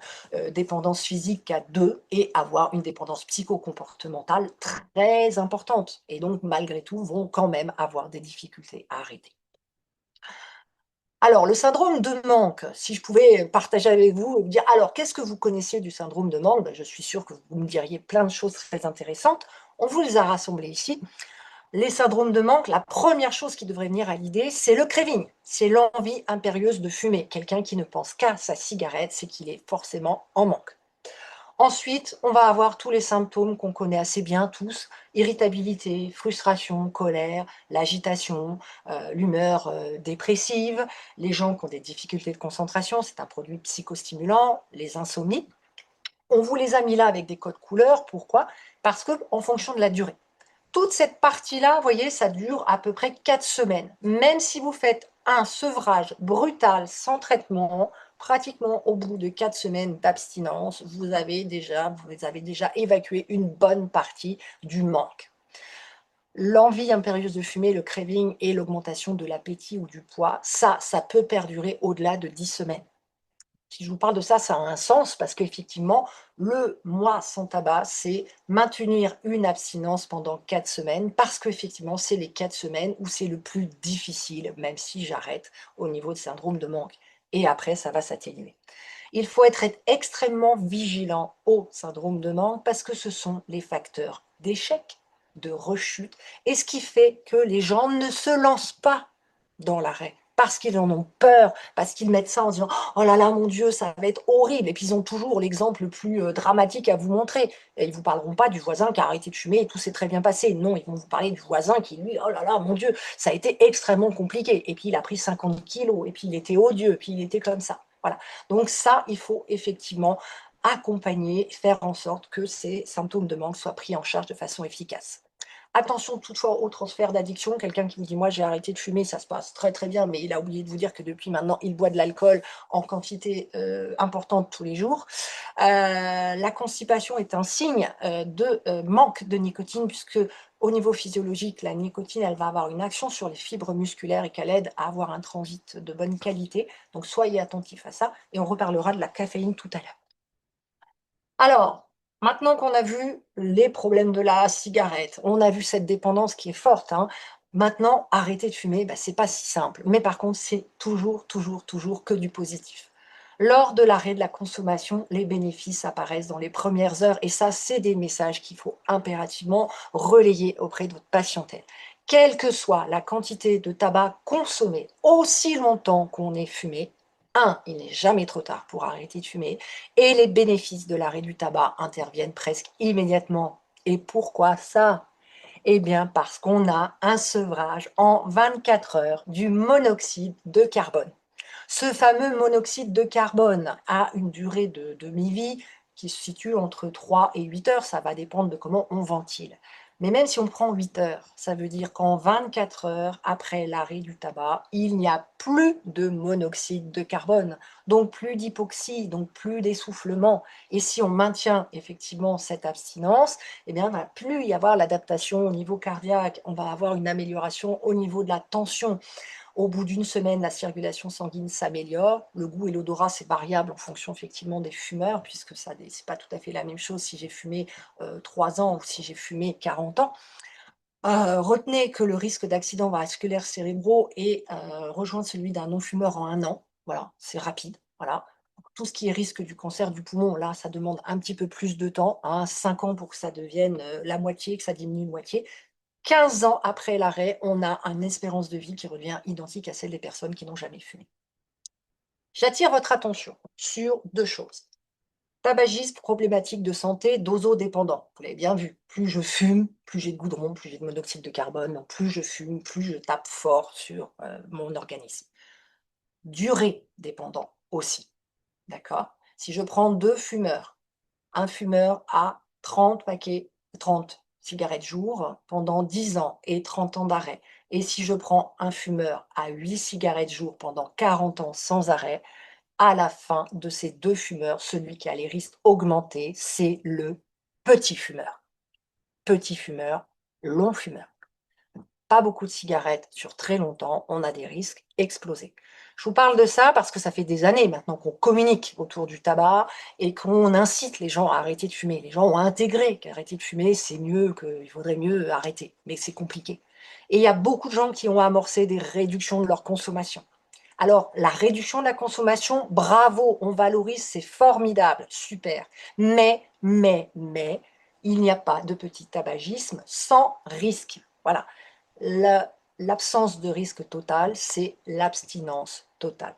dépendance physique à 2 et avoir une dépendance psychocomportementale très importante. Et donc, malgré tout, vont quand même avoir des difficultés à arrêter. Alors, le syndrome de manque, si je pouvais partager avec vous, dire, alors, qu'est-ce que vous connaissiez du syndrome de manque? Ben, je suis sûre que vous me diriez plein de choses très intéressantes. On vous les a rassemblées ici. Les syndromes de manque, la première chose qui devrait venir à l'idée, c'est le craving, c'est l'envie impérieuse de fumer. Quelqu'un qui ne pense qu'à sa cigarette, c'est qu'il est forcément en manque. Ensuite, on va avoir tous les symptômes qu'on connaît assez bien tous, irritabilité, frustration, colère, l'agitation, l'humeur dépressive, les gens qui ont des difficultés de concentration, c'est un produit psychostimulant, les insomnies. On vous les a mis là avec des codes couleurs, pourquoi? Parce qu'en fonction de la durée. Toute cette partie-là, vous voyez, ça dure à peu près 4 semaines. Même si vous faites un sevrage brutal sans traitement, pratiquement au bout de 4 semaines d'abstinence, vous avez déjà évacué une bonne partie du manque. L'envie impérieuse de fumer, le craving et l'augmentation de l'appétit ou du poids, ça peut perdurer au-delà de 10 semaines. Si je vous parle de ça, ça a un sens parce qu'effectivement, le mois sans tabac, c'est maintenir une abstinence pendant 4 semaines parce qu'effectivement, c'est les 4 semaines où c'est le plus difficile, même si j'arrête au niveau de syndrome de manque. Et après, ça va s'atténuer. Il faut être extrêmement vigilant au syndrome de manque parce que ce sont les facteurs d'échec, de rechute, et ce qui fait que les gens ne se lancent pas dans l'arrêt parce qu'ils en ont peur, parce qu'ils mettent ça en disant « Oh là là, mon Dieu, ça va être horrible !» Et puis ils ont toujours l'exemple le plus dramatique à vous montrer. Et ils ne vous parleront pas du voisin qui a arrêté de fumer et tout s'est très bien passé. Non, ils vont vous parler du voisin qui, lui, « Oh là là, mon Dieu, ça a été extrêmement compliqué. » Et puis il a pris 50 kilos, et puis il était odieux, et puis il était comme ça. Voilà. Donc ça, il faut effectivement accompagner, faire en sorte que ces symptômes de manque soient pris en charge de façon efficace. Attention toutefois au transfert d'addiction. Quelqu'un qui vous dit « Moi, j'ai arrêté de fumer, ça se passe très très bien », mais il a oublié de vous dire que depuis maintenant, il boit de l'alcool en quantité importante tous les jours. La constipation est un signe de manque de nicotine puisque au niveau physiologique, la nicotine, elle va avoir une action sur les fibres musculaires et qu'elle aide à avoir un transit de bonne qualité. Donc, soyez attentifs à ça et on reparlera de la caféine tout à l'heure. Alors, maintenant qu'on a vu les problèmes de la cigarette, on a vu cette dépendance qui est forte, hein. Maintenant, arrêter de fumer, bah, c'est pas si simple. Mais par contre, c'est toujours, toujours, toujours que du positif. Lors de l'arrêt de la consommation, les bénéfices apparaissent dans les premières heures et ça, c'est des messages qu'il faut impérativement relayer auprès de votre patientèle. Quelle que soit la quantité de tabac consommée, aussi longtemps qu'on ait fumé, il n'est jamais trop tard pour arrêter de fumer et les bénéfices de l'arrêt du tabac interviennent presque immédiatement. Et pourquoi ça? Eh bien, parce qu'on a un sevrage en 24 heures du monoxyde de carbone. Ce fameux monoxyde de carbone a une durée de demi-vie qui se situe entre 3 et 8 heures, ça va dépendre de comment on ventile. Mais même si on prend 8 heures, ça veut dire qu'en 24 heures après l'arrêt du tabac, il n'y a plus de monoxyde de carbone, donc plus d'hypoxie, donc plus d'essoufflement. Et si on maintient effectivement cette abstinence, eh bien, il ne va plus y avoir l'adaptation au niveau cardiaque, on va avoir une amélioration au niveau de la tension. Au bout d'une semaine, la circulation sanguine s'améliore. Le goût et l'odorat, c'est variable en fonction effectivement des fumeurs, puisque ça, c'est pas tout à fait la même chose si j'ai fumé 3 ans ou si j'ai fumé 40 ans. Retenez que le risque d'accidents vasculaires cérébraux est rejoint celui d'un non-fumeur en 1 an. Voilà, c'est rapide. Voilà. Tout ce qui est risque du cancer du poumon, là, ça demande un petit peu plus de temps, 5 ans pour que ça devienne la moitié, que ça diminue de moitié. 15 ans après l'arrêt, on a une espérance de vie qui revient identique à celle des personnes qui n'ont jamais fumé. J'attire votre attention sur 2 choses. Tabagisme, problématique de santé, dosodépendant. Vous l'avez bien vu, plus je fume, plus j'ai de goudron, plus j'ai de monoxyde de carbone, donc plus je fume, plus je tape fort sur, mon organisme. Durée dépendant aussi, d'accord? Si je prends 2 fumeurs, un fumeur a 30 paquets 30 cigarettes jour pendant 10 ans et 30 ans d'arrêt. Et si je prends un fumeur à 8 cigarettes jour pendant 40 ans sans arrêt, à la fin de ces 2 fumeurs, celui qui a les risques augmentés, c'est le petit fumeur. Petit fumeur, long fumeur. Pas beaucoup de cigarettes sur très longtemps, on a des risques explosés. Je vous parle de ça parce que ça fait des années maintenant qu'on communique autour du tabac et qu'on incite les gens à arrêter de fumer. Les gens ont intégré qu'arrêter de fumer, c'est mieux, qu'il vaudrait mieux arrêter, mais c'est compliqué. Et il y a beaucoup de gens qui ont amorcé des réductions de leur consommation. Alors, la réduction de la consommation, bravo, on valorise, c'est formidable, super. Mais, il n'y a pas de petit tabagisme sans risque. Voilà. L'absence de risque total, c'est l'abstinence totale.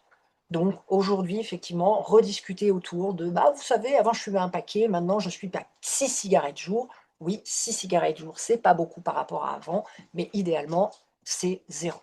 Donc aujourd'hui, effectivement, rediscuter autour de, bah, vous savez, avant je fumais un paquet, maintenant je suis à 6 cigarettes jour. Oui, 6 cigarettes jour, c'est pas beaucoup par rapport à avant, mais idéalement, c'est zéro.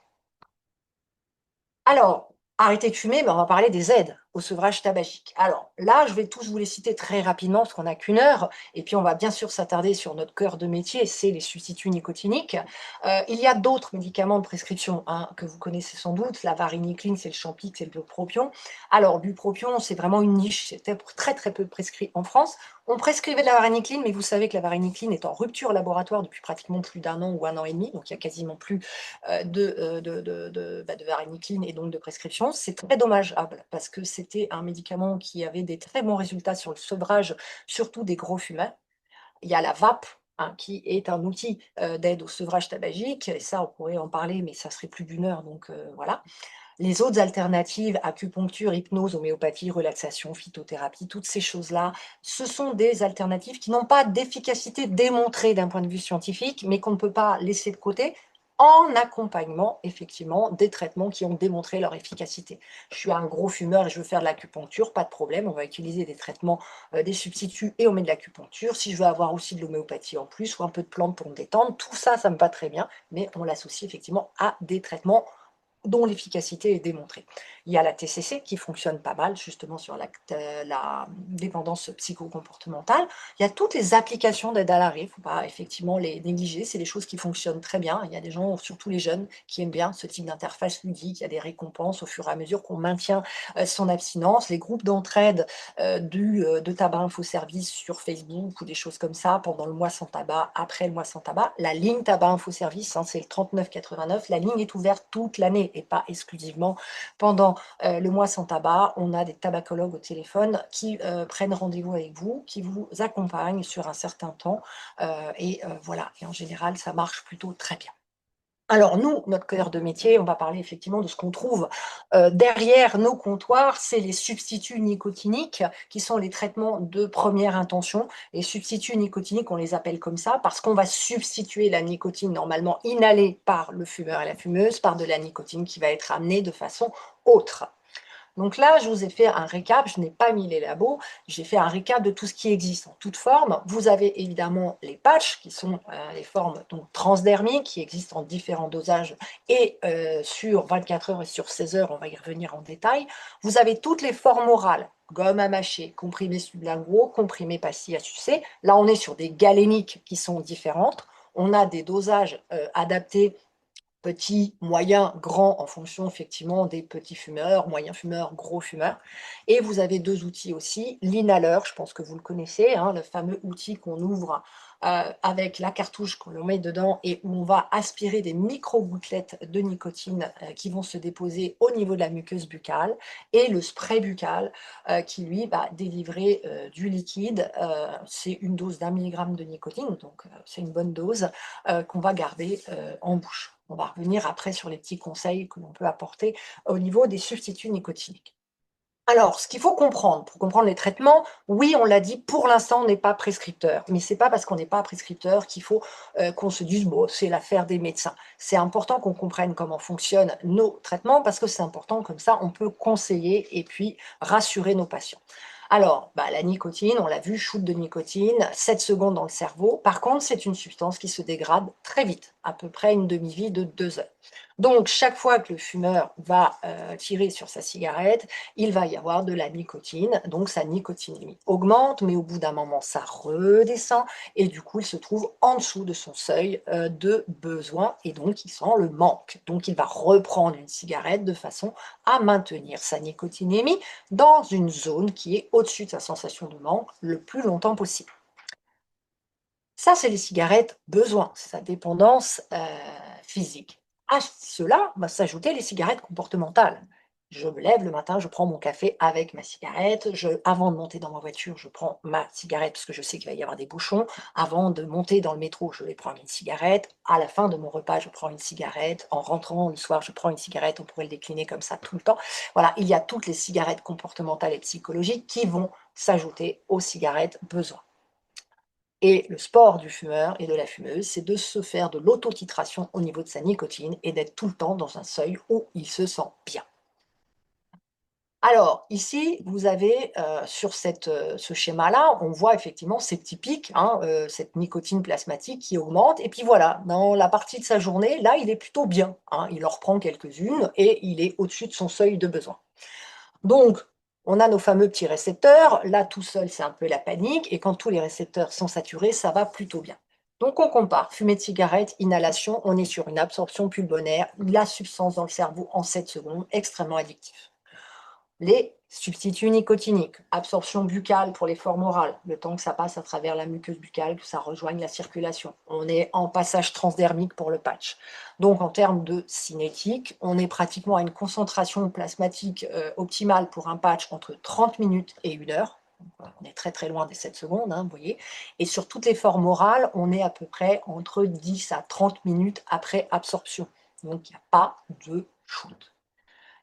Alors, arrêter de fumer, mais on va parler des aides au sevrage tabagique. Alors là, je vais tous vous les citer très rapidement parce qu'on n'a qu'1 heure et puis on va bien sûr s'attarder sur notre cœur de métier, c'est les substituts nicotiniques. Il y a d'autres médicaments de prescription, que vous connaissez sans doute, la varenicline, c'est le Champix, c'est le bupropion. Alors bupropion, c'est vraiment une niche, c'était très, très peu prescrit en France. On prescrivait de la varenicline, mais vous savez que la varenicline est en rupture laboratoire depuis pratiquement plus d'1 an ou 1 an et demi, donc il y a quasiment plus de varenicline et donc de prescription. C'est très dommageable parce que c'était un médicament qui avait des très bons résultats sur le sevrage, surtout des gros fumeurs. Il y a la vape, qui est un outil d'aide au sevrage tabagique, et ça, on pourrait en parler, mais ça serait plus d'1 heure, donc voilà. Les autres alternatives, acupuncture, hypnose, homéopathie, relaxation, phytothérapie, toutes ces choses-là, ce sont des alternatives qui n'ont pas d'efficacité démontrée d'un point de vue scientifique, mais qu'on ne peut pas laisser de côté en accompagnement, effectivement, des traitements qui ont démontré leur efficacité. Je suis un gros fumeur et je veux faire de l'acupuncture, pas de problème, on va utiliser des traitements, des substituts et on met de l'acupuncture. Si je veux avoir aussi de l'homéopathie en plus ou un peu de plantes pour me détendre, tout ça, ça me va très bien, mais on l'associe effectivement à des traitements dont l'efficacité est démontrée. Il y a la TCC qui fonctionne pas mal justement sur la dépendance psychocomportementale. Il y a toutes les applications d'aide à l'arrêt, il ne faut pas effectivement les négliger, c'est des choses qui fonctionnent très bien. Il y a des gens, surtout les jeunes, qui aiment bien ce type d'interface ludique, il y a des récompenses au fur et à mesure qu'on maintient son abstinence. Les groupes d'entraide de tabac info service sur Facebook ou des choses comme ça pendant le mois sans tabac, après le mois sans tabac. La ligne tabac info service, c'est le 39,89. La ligne est ouverte toute l'année et pas exclusivement pendant le mois sans tabac. On a des tabacologues au téléphone qui prennent rendez-vous avec vous, qui vous accompagnent sur un certain temps. Voilà, et en général, ça marche plutôt très bien. Alors nous, notre cœur de métier, on va parler effectivement de ce qu'on trouve derrière nos comptoirs, c'est les substituts nicotiniques qui sont les traitements de première intention. Les substituts nicotiniques, on les appelle comme ça parce qu'on va substituer la nicotine normalement inhalée par le fumeur et la fumeuse par de la nicotine qui va être amenée de façon autre. Donc là, je vous ai fait un récap, je n'ai pas mis les labos, j'ai fait un récap de tout ce qui existe en toute forme. Vous avez évidemment les patchs, qui sont les formes donc, transdermiques, qui existent en différents dosages, et sur 24 heures et sur 16 heures, on va y revenir en détail. Vous avez toutes les formes orales, gomme à mâcher, comprimés sublinguaux, comprimés pastilles à sucer. Là, on est sur des galéniques qui sont différentes. On a des dosages adaptés petits, moyens, grands, en fonction effectivement des petits fumeurs, moyens fumeurs, gros fumeurs. Et vous avez deux outils aussi, l'inhaleur, je pense que vous le connaissez, hein, le fameux outil qu'on ouvre avec la cartouche qu'on met dedans et où on va aspirer des micro-gouttelettes de nicotine qui vont se déposer au niveau de la muqueuse buccale, et le spray buccal qui lui va délivrer du liquide. C'est une dose d'1 milligramme de nicotine, donc c'est une bonne dose qu'on va garder en bouche. On va revenir après sur les petits conseils que l'on peut apporter au niveau des substituts nicotiniques. Alors, ce qu'il faut comprendre, pour comprendre les traitements, oui, on l'a dit, pour l'instant, on n'est pas prescripteur. Mais ce n'est pas parce qu'on n'est pas prescripteur qu'il faut qu'on se dise, bon, c'est l'affaire des médecins. C'est important qu'on comprenne comment fonctionnent nos traitements parce que c'est important, comme ça, on peut conseiller et puis rassurer nos patients. Alors, la nicotine, on l'a vu, shoot de nicotine, 7 secondes dans le cerveau. Par contre, c'est une substance qui se dégrade très vite, à peu près une demi-vie de 2 heures. Donc, chaque fois que le fumeur va tirer sur sa cigarette, il va y avoir de la nicotine, donc sa nicotinémie augmente, mais au bout d'un moment, ça redescend, et du coup, il se trouve en dessous de son seuil de besoin, et donc il sent le manque. Donc, il va reprendre une cigarette de façon à maintenir sa nicotinémie dans une zone qui est au-dessus de sa sensation de manque le plus longtemps possible. Ça, c'est les cigarettes besoin, c'est sa dépendance physique. À cela va s'ajouter les cigarettes comportementales. Je me lève le matin, je prends mon café avec ma cigarette. Avant de monter dans ma voiture, je prends ma cigarette parce que je sais qu'il va y avoir des bouchons. Avant de monter dans le métro, je vais prendre une cigarette. À la fin de mon repas, je prends une cigarette. En rentrant le soir, je prends une cigarette. On pourrait le décliner comme ça tout le temps. Voilà, il y a toutes les cigarettes comportementales et psychologiques qui vont s'ajouter aux cigarettes besoin. Et le sport du fumeur et de la fumeuse, c'est de se faire de l'autotitration au niveau de sa nicotine et d'être tout le temps dans un seuil où il se sent bien. Alors ici, vous avez, sur ce schéma-là, on voit effectivement ces petits pics, hein, cette nicotine plasmatique qui augmente, et puis voilà, dans la partie de sa journée, là, il est plutôt bien, hein. Il en reprend quelques-unes et il est au-dessus de son seuil de besoin. Donc, on a nos fameux petits récepteurs. Là, tout seul, c'est un peu la panique. Et quand tous les récepteurs sont saturés, ça va plutôt bien. Donc, on compare fumée de cigarette, inhalation. On est sur une absorption pulmonaire, la substance dans le cerveau en 7 secondes, extrêmement addictif. Les substituts nicotiniques, absorption buccale pour les formes orales, le temps que ça passe à travers la muqueuse buccale, que ça rejoigne la circulation. On est en passage transdermique pour le patch. Donc en termes de cinétique, on est pratiquement à une concentration plasmatique optimale pour un patch entre 30 minutes et 1 heure. Donc, on est très très loin des 7 secondes, hein, vous voyez. Et sur toutes les formes orales, on est à peu près entre 10 à 30 minutes après absorption. Donc il n'y a pas de shoot.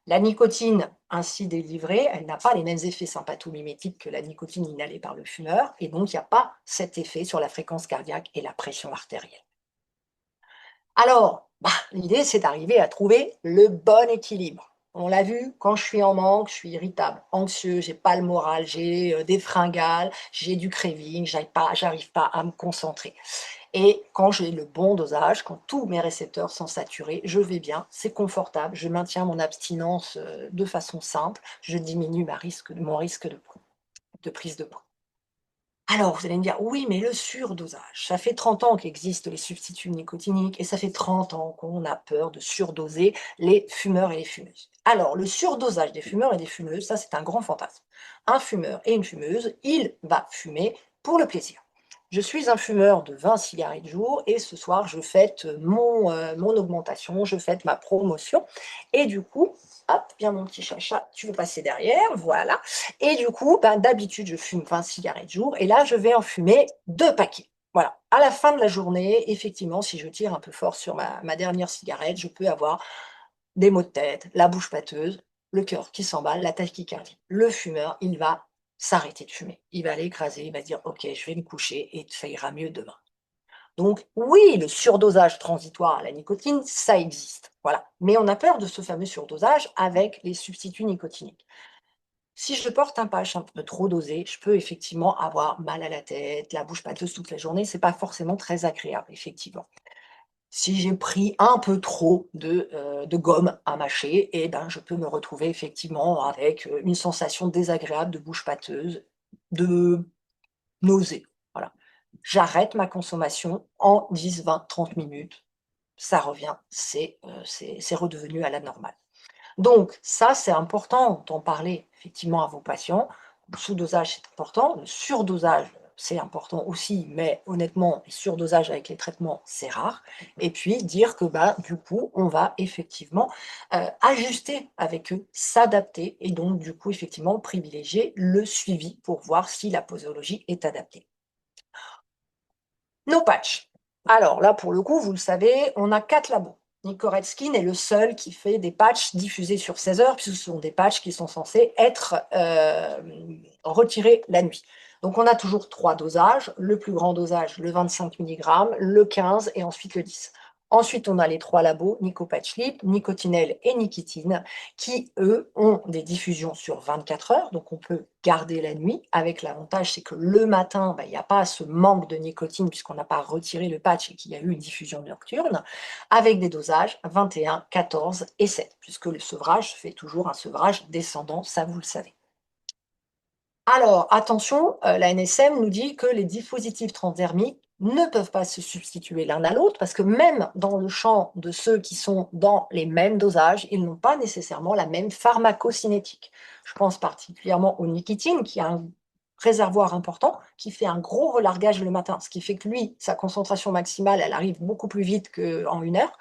La nicotine ainsi délivrée, elle n'a pas les mêmes effets sympathomimétiques que la nicotine inhalée par le fumeur, et donc il n'y a pas cet effet sur la fréquence cardiaque et la pression artérielle. Alors, l'idée, c'est d'arriver à trouver le bon équilibre. On l'a vu, quand je suis en manque, je suis irritable, anxieux, j'ai pas le moral, j'ai des fringales, j'ai du craving, j'arrive pas à me concentrer. Et quand j'ai le bon dosage, quand tous mes récepteurs sont saturés, je vais bien, c'est confortable, je maintiens mon abstinence de façon simple, je diminue mon risque de prise de poids. Alors, vous allez me dire, oui, mais le surdosage, ça fait 30 ans qu'existent les substituts nicotiniques et ça fait 30 ans qu'on a peur de surdoser les fumeurs et les fumeuses. Alors, le surdosage des fumeurs et des fumeuses, ça c'est un grand fantasme. Un fumeur et une fumeuse, il va fumer pour le plaisir. Je suis un fumeur de 20 cigarettes jour et ce soir, je fête mon augmentation, je fête ma promotion. Et du coup, hop, viens mon petit chacha, tu veux passer derrière, voilà. Et du coup, d'habitude, je fume 20 cigarettes jour et là, je vais en fumer 2 paquets. Voilà. À la fin de la journée, effectivement, si je tire un peu fort sur ma dernière cigarette, je peux avoir des maux de tête, la bouche pâteuse, le cœur qui s'emballe, la tachycardie. Le fumeur, il va s'arrêter de fumer. Il va aller écraser, il va dire: «OK, je vais me coucher et ça ira mieux demain». Donc oui, le surdosage transitoire à la nicotine, ça existe, voilà. Mais on a peur de ce fameux surdosage avec les substituts nicotiniques. Si je porte un patch un peu trop dosé, je peux effectivement avoir mal à la tête, la bouche pâteuse toute la journée, c'est pas forcément très agréable, effectivement. Si j'ai pris un peu trop de gomme à mâcher, et ben, je peux me retrouver effectivement avec, une sensation désagréable de bouche pâteuse, de nausée, voilà. J'arrête ma consommation en 10, 20, 30 minutes, ça revient, c'est redevenu à la normale. Donc ça, c'est important d'en parler effectivement à vos patients. Le sous-dosage, c'est important. Le surdosage, c'est important aussi, mais honnêtement, les surdosages avec les traitements, c'est rare. Et puis dire que, bah, du coup, on va effectivement, ajuster avec eux, s'adapter et donc du coup, effectivement, privilégier le suivi pour voir si la posologie est adaptée. Nos patchs. Alors là, pour le coup, vous le savez, on a 4 labos. Nicorette Skin est le seul qui fait des patchs diffusés sur 16 heures, puisque ce sont des patchs qui sont censés être retirés la nuit. Donc on a toujours 3 dosages, le plus grand dosage, le 25 mg, le 15 et ensuite le 10. Ensuite, on a les 3 labos, Nicopatch Lip, Nicotinell et Nicotine, qui, eux, ont des diffusions sur 24 heures, donc on peut garder la nuit, avec l'avantage, c'est que le matin, bah, il n'y a pas ce manque de nicotine, puisqu'on n'a pas retiré le patch et qu'il y a eu une diffusion nocturne, avec des dosages 21, 14 et 7, puisque le sevrage se fait toujours un sevrage descendant, ça vous le savez. Alors, attention, la NSM nous dit que les dispositifs transdermiques ne peuvent pas se substituer l'un à l'autre parce que même dans le champ de ceux qui sont dans les mêmes dosages, ils n'ont pas nécessairement la même pharmacocinétique. Je pense particulièrement au nicotine qui a un réservoir important, qui fait un gros relargage le matin, ce qui fait que lui, sa concentration maximale, elle arrive beaucoup plus vite qu'en 1 heure.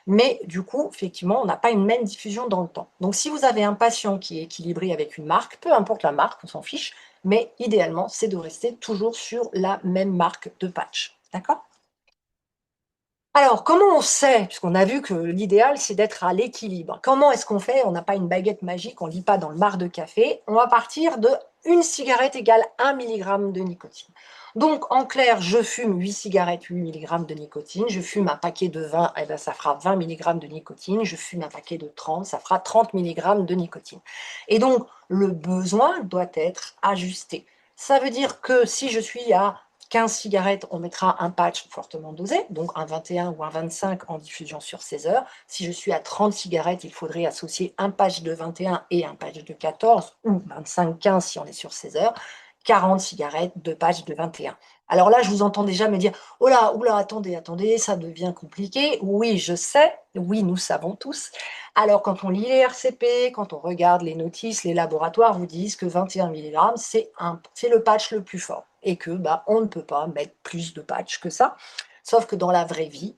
Mais du coup, effectivement, on n'a pas une même diffusion dans le temps. Donc si vous avez un patient qui est équilibré avec une marque, peu importe la marque, on s'en fiche, mais idéalement, c'est de rester toujours sur la même marque de patch. D'accord? Alors, comment on sait, puisqu'on a vu que l'idéal, c'est d'être à l'équilibre. Comment est-ce qu'on fait? On n'a pas une baguette magique, on ne lit pas dans le marc de café. On va partir de une cigarette égale 1 milligramme de nicotine. Donc, en clair, je fume 8 cigarettes, 8 milligrammes de nicotine. Je fume un paquet de 20, eh ben, ça fera 20 milligrammes de nicotine. Je fume un paquet de 30, ça fera 30 milligrammes de nicotine. Et donc, le besoin doit être ajusté. Ça veut dire que si je suis à 15 cigarettes, on mettra un patch fortement dosé, donc un 21 ou un 25 en diffusion sur 16 heures. Si je suis à 30 cigarettes, il faudrait associer un patch de 21 et un patch de 14, ou 25-15 si on est sur 16 heures. 40 cigarettes, 2 patchs de 21. Alors là, je vous entends déjà me dire: «Oh là, ouh là, attendez, attendez, ça devient compliqué». Oui, je sais, oui, nous savons tous. Alors quand on lit les RCP, quand on regarde les notices, les laboratoires vous disent que 21 milligrammes, c'est le patch le plus fort et que, bah, on ne peut pas mettre plus de patch que ça. Sauf que dans la vraie vie,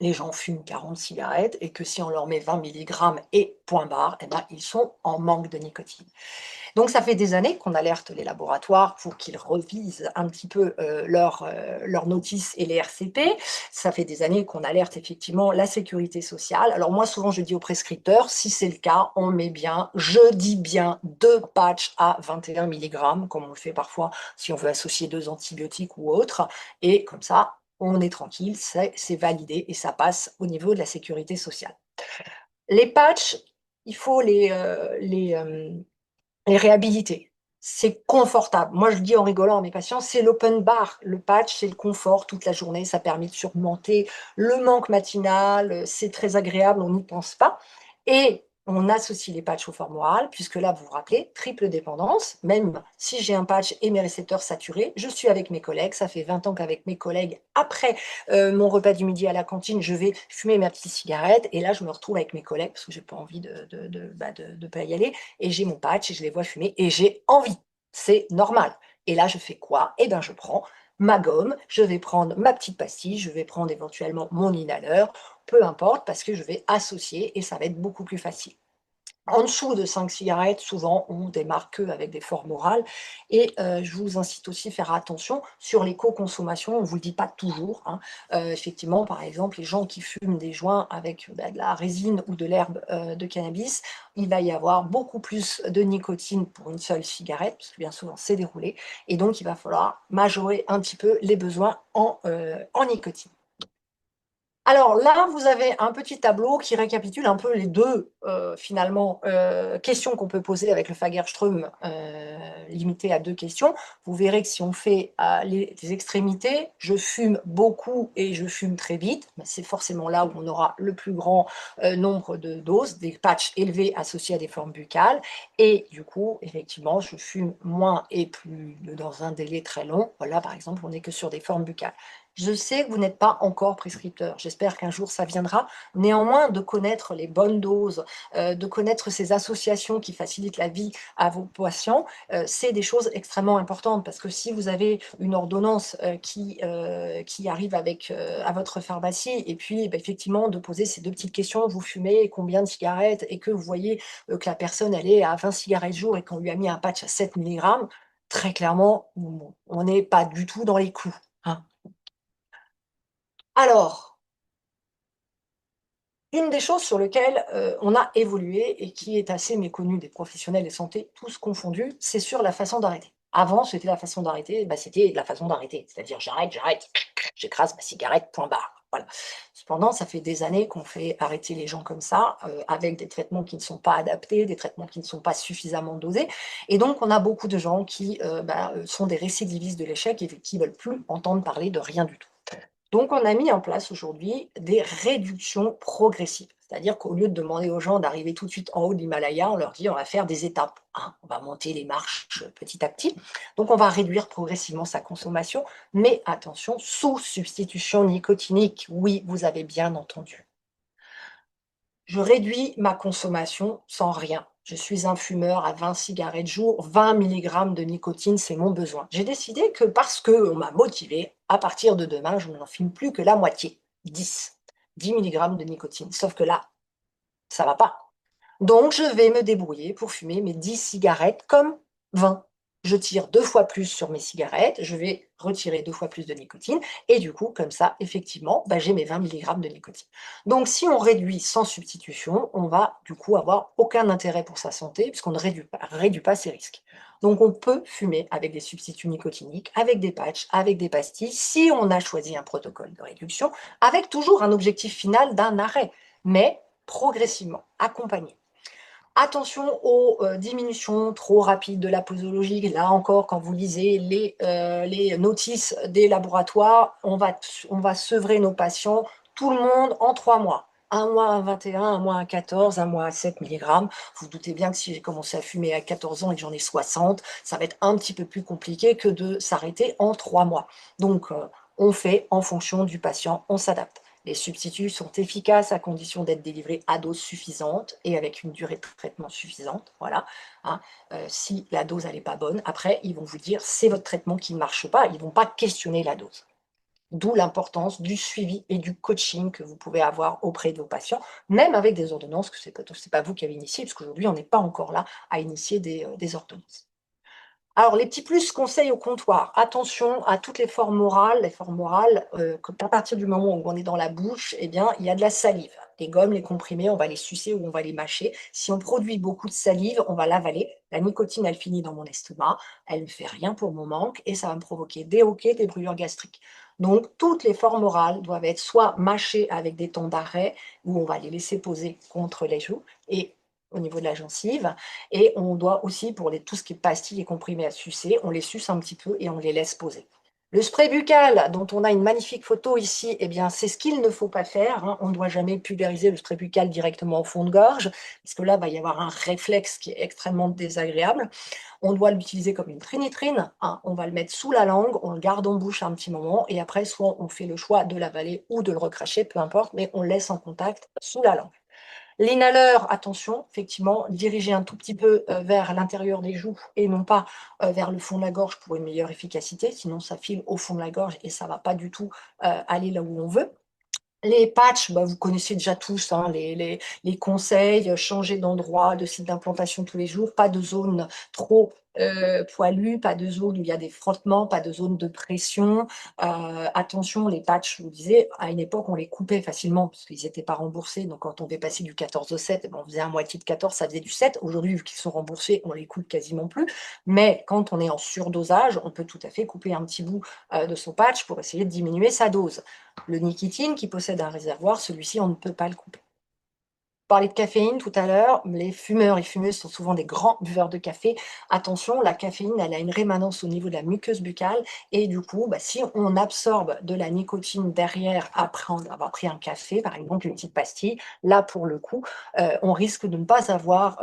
les gens fument 40 cigarettes et que si on leur met 20 milligrammes et point barre, eh ben, ils sont en manque de nicotine. Donc ça fait des années qu'on alerte les laboratoires pour qu'ils revisent un petit peu, leurs notices et les RCP. Ça fait des années qu'on alerte effectivement la sécurité sociale. Alors moi, souvent, je dis aux prescripteurs, si c'est le cas, on met bien, je dis bien 2 patchs à 21 milligrammes, comme on le fait parfois si on veut associer 2 antibiotiques ou autres, et comme ça, on est tranquille, c'est validé et ça passe au niveau de la sécurité sociale. Les patchs, il faut les réhabiliter. C'est confortable. Moi, je le dis en rigolant à mes patients, c'est l'open bar. Le patch, c'est le confort toute la journée. Ça permet de surmonter le manque matinal. C'est très agréable, on n'y pense pas. Et on associe les patchs aux formes orales, puisque là, vous vous rappelez, triple dépendance. Même si j'ai un patch et mes récepteurs saturés, je suis avec mes collègues. Ça fait 20 ans qu'avec mes collègues, après mon repas du midi à la cantine, je vais fumer ma petite cigarette. Et là, je me retrouve avec mes collègues, parce que j'ai pas envie de pas y aller, et j'ai mon patch et je les vois fumer et j'ai envie. C'est normal. Et là, je fais quoi? Eh bien, je prends ma gomme, je vais prendre ma petite pastille, je vais prendre éventuellement mon inhaleur, peu importe, parce que je vais associer et ça va être beaucoup plus facile. En dessous de 5 cigarettes, souvent, on démarre qu'avec des formes orales et je vous incite aussi à faire attention sur l'éco-consommation. On ne vous le dit pas toujours, hein. Effectivement, par exemple, les gens qui fument des joints avec, bah, de la résine ou de l'herbe, de cannabis, il va y avoir beaucoup plus de nicotine pour une seule cigarette, parce que bien souvent, c'est déroulé et donc il va falloir majorer un petit peu les besoins en nicotine. Alors là, vous avez un petit tableau qui récapitule un peu les 2 finalement, questions qu'on peut poser avec le Fagerström, limité à 2 questions. Vous verrez que si on fait, les extrémités, je fume beaucoup et je fume très vite, bah, c'est forcément là où on aura le plus grand, nombre de doses, des patchs élevés associés à des formes buccales et du coup, effectivement, je fume moins et plus dans un délai très long. Voilà, par exemple, on n'est que sur des formes buccales. Je sais que vous n'êtes pas encore prescripteur, j'espère qu'un jour ça viendra. Néanmoins, de connaître les bonnes doses, de connaître ces associations qui facilitent la vie à vos patients, c'est des choses extrêmement importantes parce que si vous avez une ordonnance, qui arrive avec, à votre pharmacie et puis, bah, effectivement de poser ces 2 petites questions: «Vous fumez combien de cigarettes?» et que vous voyez, que la personne elle est à 20 cigarettes jour et qu'on lui a mis un patch à 7 milligrammes, très clairement, on n'est pas du tout dans les clous, hein. Alors, une des choses sur lesquelles, on a évolué et qui est assez méconnue des professionnels de santé, tous confondus, c'est sur la façon d'arrêter. Avant, c'était la façon d'arrêter, bah, c'était la façon d'arrêter, c'est-à-dire j'arrête, j'arrête, j'écrase ma cigarette, point barre, voilà. Cependant, ça fait des années qu'on fait arrêter les gens comme ça, avec des traitements qui ne sont pas adaptés, des traitements qui ne sont pas suffisamment dosés et donc on a beaucoup de gens qui, sont des récidivistes de l'échec et qui veulent plus entendre parler de rien du tout. Donc, on a mis en place aujourd'hui des réductions progressives. C'est-à-dire qu'au lieu de demander aux gens d'arriver tout de suite en haut de l'Himalaya, on leur dit on va faire des étapes, hein. On va monter les marches petit à petit. Donc, on va réduire progressivement sa consommation, mais attention, sous substitution nicotinique. Oui, vous avez bien entendu. Je réduis ma consommation sans rien. Je suis un fumeur à 20 cigarettes jour, 20 milligrammes de nicotine, c'est mon besoin. J'ai décidé que parce qu'on m'a motivé, à partir de demain, je n'en fume plus que la moitié, 10. 10 milligrammes de nicotine. Sauf que là, ça va pas. Donc, je vais me débrouiller pour fumer mes 10 cigarettes comme 20. Je tire 2 fois plus sur mes cigarettes, je vais retirer 2 fois plus de nicotine et du coup, comme ça, effectivement, bah, j'ai mes 20 milligrammes de nicotine. Donc si on réduit sans substitution, on va du coup avoir aucun intérêt pour sa santé puisqu'on ne réduit pas ses risques. Donc on peut fumer avec des substituts nicotiniques, avec des patchs, avec des pastilles, si on a choisi un protocole de réduction, avec toujours un objectif final d'un arrêt, mais progressivement, accompagné. Attention aux, diminutions trop rapides de la posologie. Là encore, quand vous lisez les notices des laboratoires, on va sevrer nos patients, tout le monde en 3 mois. Un mois à 21, un mois à 14, un mois à 7 milligrammes. Vous vous doutez bien que si j'ai commencé à fumer à 14 ans et que j'en ai 60, ça va être un petit peu plus compliqué que de s'arrêter en 3 mois. Donc, on fait en fonction du patient, on s'adapte. Les substituts sont efficaces à condition d'être délivrés à dose suffisante et avec une durée de traitement suffisante, voilà, hein. Si la dose elle est pas bonne, après ils vont vous dire: «C'est votre traitement qui ne marche pas», ils vont pas questionner la dose. D'où l'importance du suivi et du coaching que vous pouvez avoir auprès de vos patients, même avec des ordonnances que c'est pas vous qui avez initié, parce qu'aujourd'hui on n'est pas encore là à initier des ordonnances. Alors, les petits plus conseils au comptoir. Attention à toutes les formes orales. Les formes orales, à partir du moment où on est dans la bouche, eh bien, il y a de la salive. Les gommes, les comprimés, on va les sucer ou on va les mâcher. Si on produit beaucoup de salive, on va l'avaler. La nicotine, elle finit dans mon estomac. Elle ne fait rien pour mon manque et ça va me provoquer des hoquets, des brûlures gastriques. Donc, toutes les formes orales doivent être soit mâchées avec des temps d'arrêt, où on va les laisser poser contre les joues et au niveau de la gencive, et on doit aussi, pour tout ce qui est pastilles et comprimés à sucer, on les suce un petit peu et on les laisse poser. Le spray buccal, dont on a une magnifique photo ici, eh bien, c'est ce qu'il ne faut pas faire, hein. On ne doit jamais pulvériser le spray buccal directement au fond de gorge, parce que là, il va y avoir un réflexe qui est extrêmement désagréable. On doit l'utiliser comme une trinitrine, hein. On va le mettre sous la langue, on le garde en bouche un petit moment, et après, soit on fait le choix de l'avaler ou de le recracher, peu importe, mais on le laisse en contact sous la langue. L'inhaleur, attention, effectivement, diriger un tout petit peu, vers l'intérieur des joues et non pas, vers le fond de la gorge pour une meilleure efficacité, sinon ça file au fond de la gorge et ça va pas du tout, aller là où on veut. Les patchs, bah, vous connaissez déjà tous, hein, les conseils, changer d'endroit, de site d'implantation tous les jours, pas de zone trop poilue, pas de zone où il y a des frottements, pas de zone de pression. Attention, les patchs, je vous disais, à une époque, on les coupait facilement parce qu'ils n'étaient pas remboursés. Donc, quand on devait passer du 14 au 7, eh ben, on faisait un moitié de 14, ça faisait du 7. Aujourd'hui, vu qu'ils sont remboursés, on les coupe quasiment plus. Mais quand on est en surdosage, on peut tout à fait couper un petit bout de son patch pour essayer de diminuer sa dose. Le nicotine qui possède un réservoir, celui-ci, on ne peut pas le couper. On parlait de caféine tout à l'heure, les fumeurs et fumeuses sont souvent des grands buveurs de café. Attention, la caféine, elle a une rémanence au niveau de la muqueuse buccale et du coup, bah, si on absorbe de la nicotine derrière après avoir pris un café, par exemple une petite pastille, là pour le coup, on risque de ne pas avoir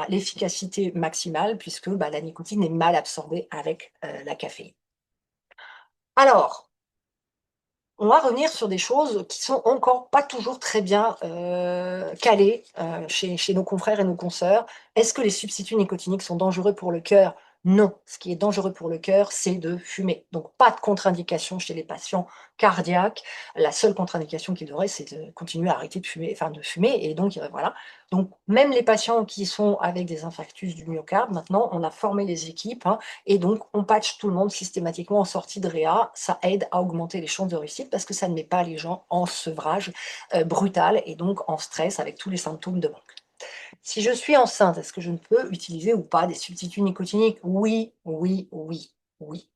l'efficacité maximale puisque bah, la nicotine est mal absorbée avec la caféine. Alors, on va revenir sur des choses qui sont encore pas toujours très bien calées chez nos confrères et nos consoeurs. Est-ce que les substituts nicotiniques sont dangereux pour le cœur? Non. Ce qui est dangereux pour le cœur, c'est de fumer. Donc, pas de contre-indication chez les patients cardiaques. La seule contre-indication qu'ils auraient, c'est de continuer à arrêter de fumer, enfin de fumer. Et donc, voilà. Donc, même les patients qui sont avec des infarctus du myocarde, maintenant, on a formé les équipes, hein, et donc, on patch tout le monde systématiquement en sortie de réa. Ça aide à augmenter les chances de réussite parce que ça ne met pas les gens en sevrage brutal et donc en stress avec tous les symptômes de manque. Si je suis enceinte, est-ce que je ne peux utiliser ou pas des substituts nicotiniques? Oui, oui, oui, oui.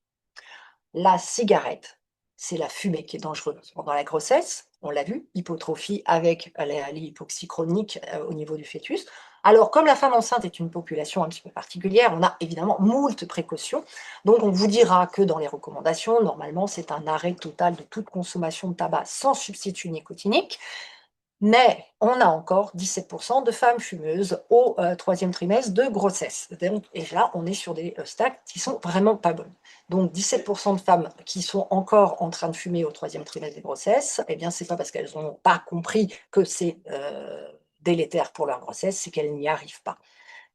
La cigarette, c'est la fumée qui est dangereuse. Pendant la grossesse, on l'a vu, hypotrophie avec l'hypoxie chronique au niveau du fœtus. Alors, comme la femme enceinte est une population un petit peu particulière, on a évidemment moult précautions. Donc, on vous dira que dans les recommandations, normalement, c'est un arrêt total de toute consommation de tabac sans substitut nicotinique. Mais on a encore 17% de femmes fumeuses au troisième trimestre de grossesse. Donc, et là, on est sur des stats qui sont vraiment pas bonnes. Donc, 17% de femmes qui sont encore en train de fumer au troisième trimestre de grossesse, eh bien, c'est pas parce qu'elles n'ont pas compris que c'est délétère pour leur grossesse, c'est qu'elles n'y arrivent pas.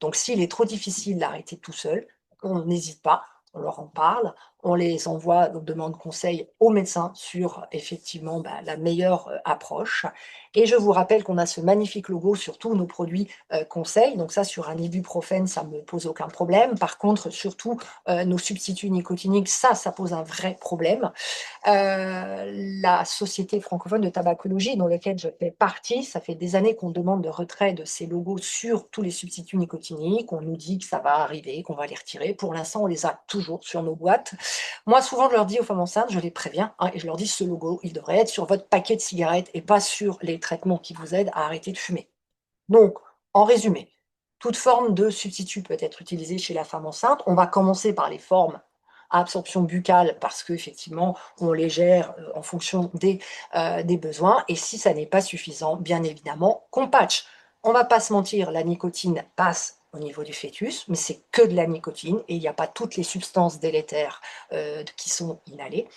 Donc, s'il est trop difficile d'arrêter tout seul, on n'hésite pas, on leur en parle, on les envoie, on demande conseil au médecin sur effectivement bah, la meilleure approche. Et je vous rappelle qu'on a ce magnifique logo sur tous nos produits conseils. Donc ça, sur un ibuprofène, ça ne me pose aucun problème. Par contre, surtout nos substituts nicotiniques, ça pose un vrai problème. La société francophone de tabacologie dans laquelle je fais partie, ça fait des années qu'on demande le retrait de ces logos sur tous les substituts nicotiniques. On nous dit que ça va arriver, qu'on va les retirer. Pour l'instant, on les a toujours sur nos boîtes. Moi, souvent, je leur dis aux femmes enceintes, je les préviens, hein, et je leur dis ce logo, il devrait être sur votre paquet de cigarettes et pas sur les traitements qui vous aident à arrêter de fumer. Donc, en résumé, toute forme de substitut peut être utilisée chez la femme enceinte. On va commencer par les formes à absorption buccale parce qu'effectivement, on les gère en fonction des besoins. Et si ça n'est pas suffisant, bien évidemment, qu'on patch. On ne va pas se mentir, la nicotine passe au niveau du fœtus, mais c'est que de la nicotine et il n'y a pas toutes les substances délétères qui sont inhalées.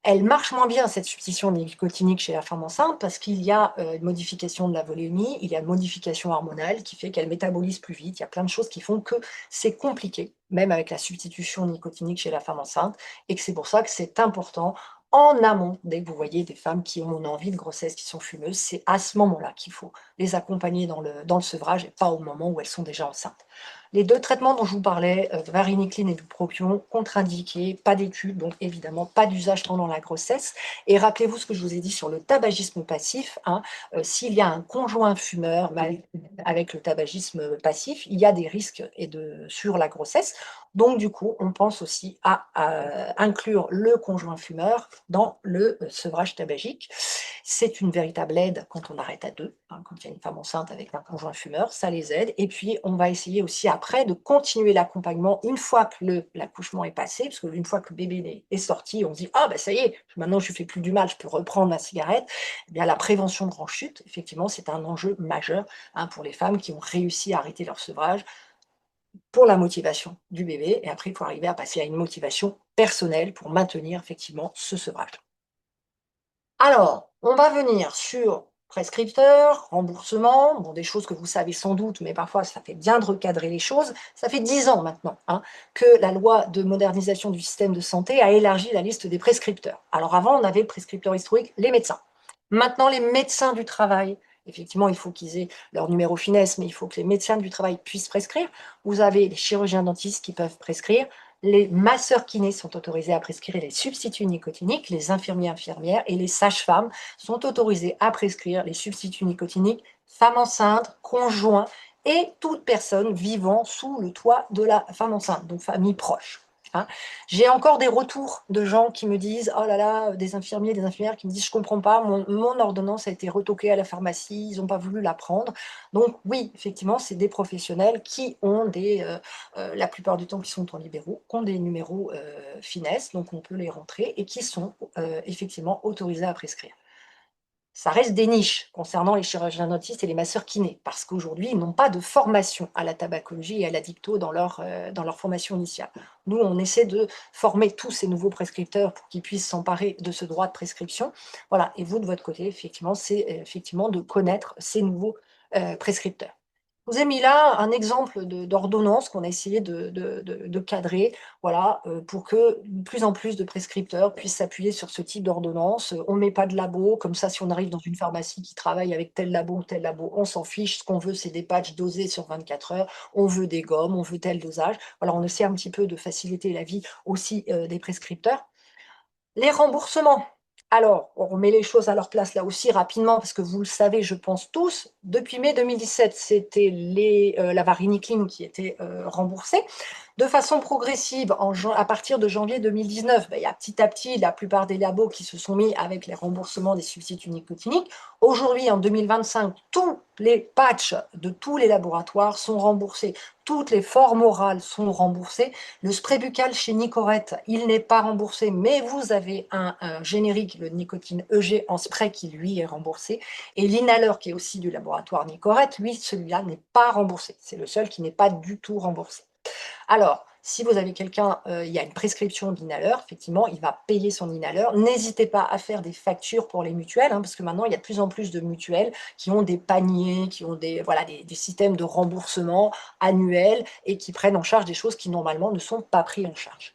Elle marche moins bien, cette substitution nicotinique chez la femme enceinte, parce qu'il y a une modification de la volémie, il y a une modification hormonale qui fait qu'elle métabolise plus vite. Il y a plein de choses qui font que c'est compliqué, même avec la substitution nicotinique chez la femme enceinte, et que c'est pour ça que c'est important en amont, dès que vous voyez des femmes qui ont une envie de grossesse, qui sont fumeuses, c'est à ce moment-là qu'il faut les accompagner dans le sevrage et pas au moment où elles sont déjà enceintes. Les deux traitements dont je vous parlais, varenicline et bupropion, contre-indiqués, pas d'études, donc évidemment pas d'usage pendant la grossesse. Et rappelez-vous ce que je vous ai dit sur le tabagisme passif, hein, s'il y a un conjoint fumeur avec le tabagisme passif, il y a des risques sur la grossesse. Donc du coup, on pense aussi à inclure le conjoint fumeur dans le sevrage tabagique. C'est une véritable aide quand on arrête à deux, hein, quand il y a une femme enceinte avec un conjoint fumeur, ça les aide. Et puis, on va essayer aussi après de continuer l'accompagnement une fois que l'accouchement est passé, parce qu'une fois que le bébé est sorti, on se dit « Ah, ben ça y est, maintenant je ne fais plus du mal, je peux reprendre ma cigarette ». Eh bien, la prévention de rechute, effectivement, c'est un enjeu majeur, hein, pour les femmes qui ont réussi à arrêter leur sevrage, pour la motivation du bébé. Et après, il faut arriver à passer à une motivation personnelle pour maintenir effectivement ce sevrage. Alors, on va venir sur prescripteur, remboursement, bon, des choses que vous savez sans doute, mais parfois ça fait bien de recadrer les choses. Ça fait 10 ans maintenant, hein, que la loi de modernisation du système de santé a élargi la liste des prescripteurs. Alors avant, on avait le prescripteur historique, les médecins. Maintenant, les médecins du travail, effectivement, il faut qu'ils aient leur numéro finesse, mais il faut que les médecins du travail puissent prescrire. Vous avez les chirurgiens dentistes qui peuvent prescrire. Les masseurs kinés sont autorisés à prescrire les substituts nicotiniques. Les infirmiers, infirmières et les sages-femmes sont autorisés à prescrire les substituts nicotiniques, femmes enceintes, conjoints et toute personne vivant sous le toit de la femme enceinte, donc famille proche. Hein. J'ai encore des retours de gens qui me disent: «Oh là là», des infirmiers, des infirmières qui me disent: «Je comprends pas, mon ordonnance a été retoquée à la pharmacie, ils ont pas voulu la prendre». Donc oui, effectivement, c'est des professionnels qui ont la plupart du temps qui sont en libéraux, qui ont des numéros, finesse, donc on peut les rentrer et qui sont, effectivement autorisés à prescrire. Ça reste des niches concernant les chirurgiens dentistes et les masseurs kinés, parce qu'aujourd'hui, ils n'ont pas de formation à la tabacologie et à l'addicto dans leur formation initiale. Nous, on essaie de former tous ces nouveaux prescripteurs pour qu'ils puissent s'emparer de ce droit de prescription. Voilà, et vous, de votre côté, effectivement, c'est effectivement de connaître ces nouveaux prescripteurs. Je vous ai mis là un exemple d'ordonnance qu'on a essayé de cadrer, voilà, pour que de plus en plus de prescripteurs puissent s'appuyer sur ce type d'ordonnance. On met pas de labo, comme ça, si on arrive dans une pharmacie qui travaille avec tel labo ou tel labo, on s'en fiche. Ce qu'on veut, c'est des patchs dosés sur 24 heures. On veut des gommes, on veut tel dosage. Voilà, on essaie un petit peu de faciliter la vie aussi, des prescripteurs. Les remboursements. Alors, on remet les choses à leur place là aussi rapidement parce que vous le savez, je pense tous, depuis mai 2017, c'était la varenicline qui était remboursée. De façon progressive, à partir de janvier 2019, il y a petit à petit la plupart des labos qui se sont mis avec les remboursements des substituts nicotiniques. Aujourd'hui, en 2025, tous les patchs de tous les laboratoires sont remboursés. Toutes les formes orales sont remboursées. Le spray buccal chez Nicorette, il n'est pas remboursé, mais vous avez un générique, le nicotine EG en spray, qui lui est remboursé. Et l'inhaleur, qui est aussi du laboratoire Nicorette, lui, celui-là n'est pas remboursé. C'est le seul qui n'est pas du tout remboursé. Alors, si vous avez quelqu'un, il y a une prescription d'inhaleur, effectivement, il va payer son inhaleur. N'hésitez pas à faire des factures pour les mutuelles, hein, parce que maintenant, il y a de plus en plus de mutuelles qui ont des paniers, qui ont voilà, des systèmes de remboursement annuels et qui prennent en charge des choses qui, normalement, ne sont pas prises en charge.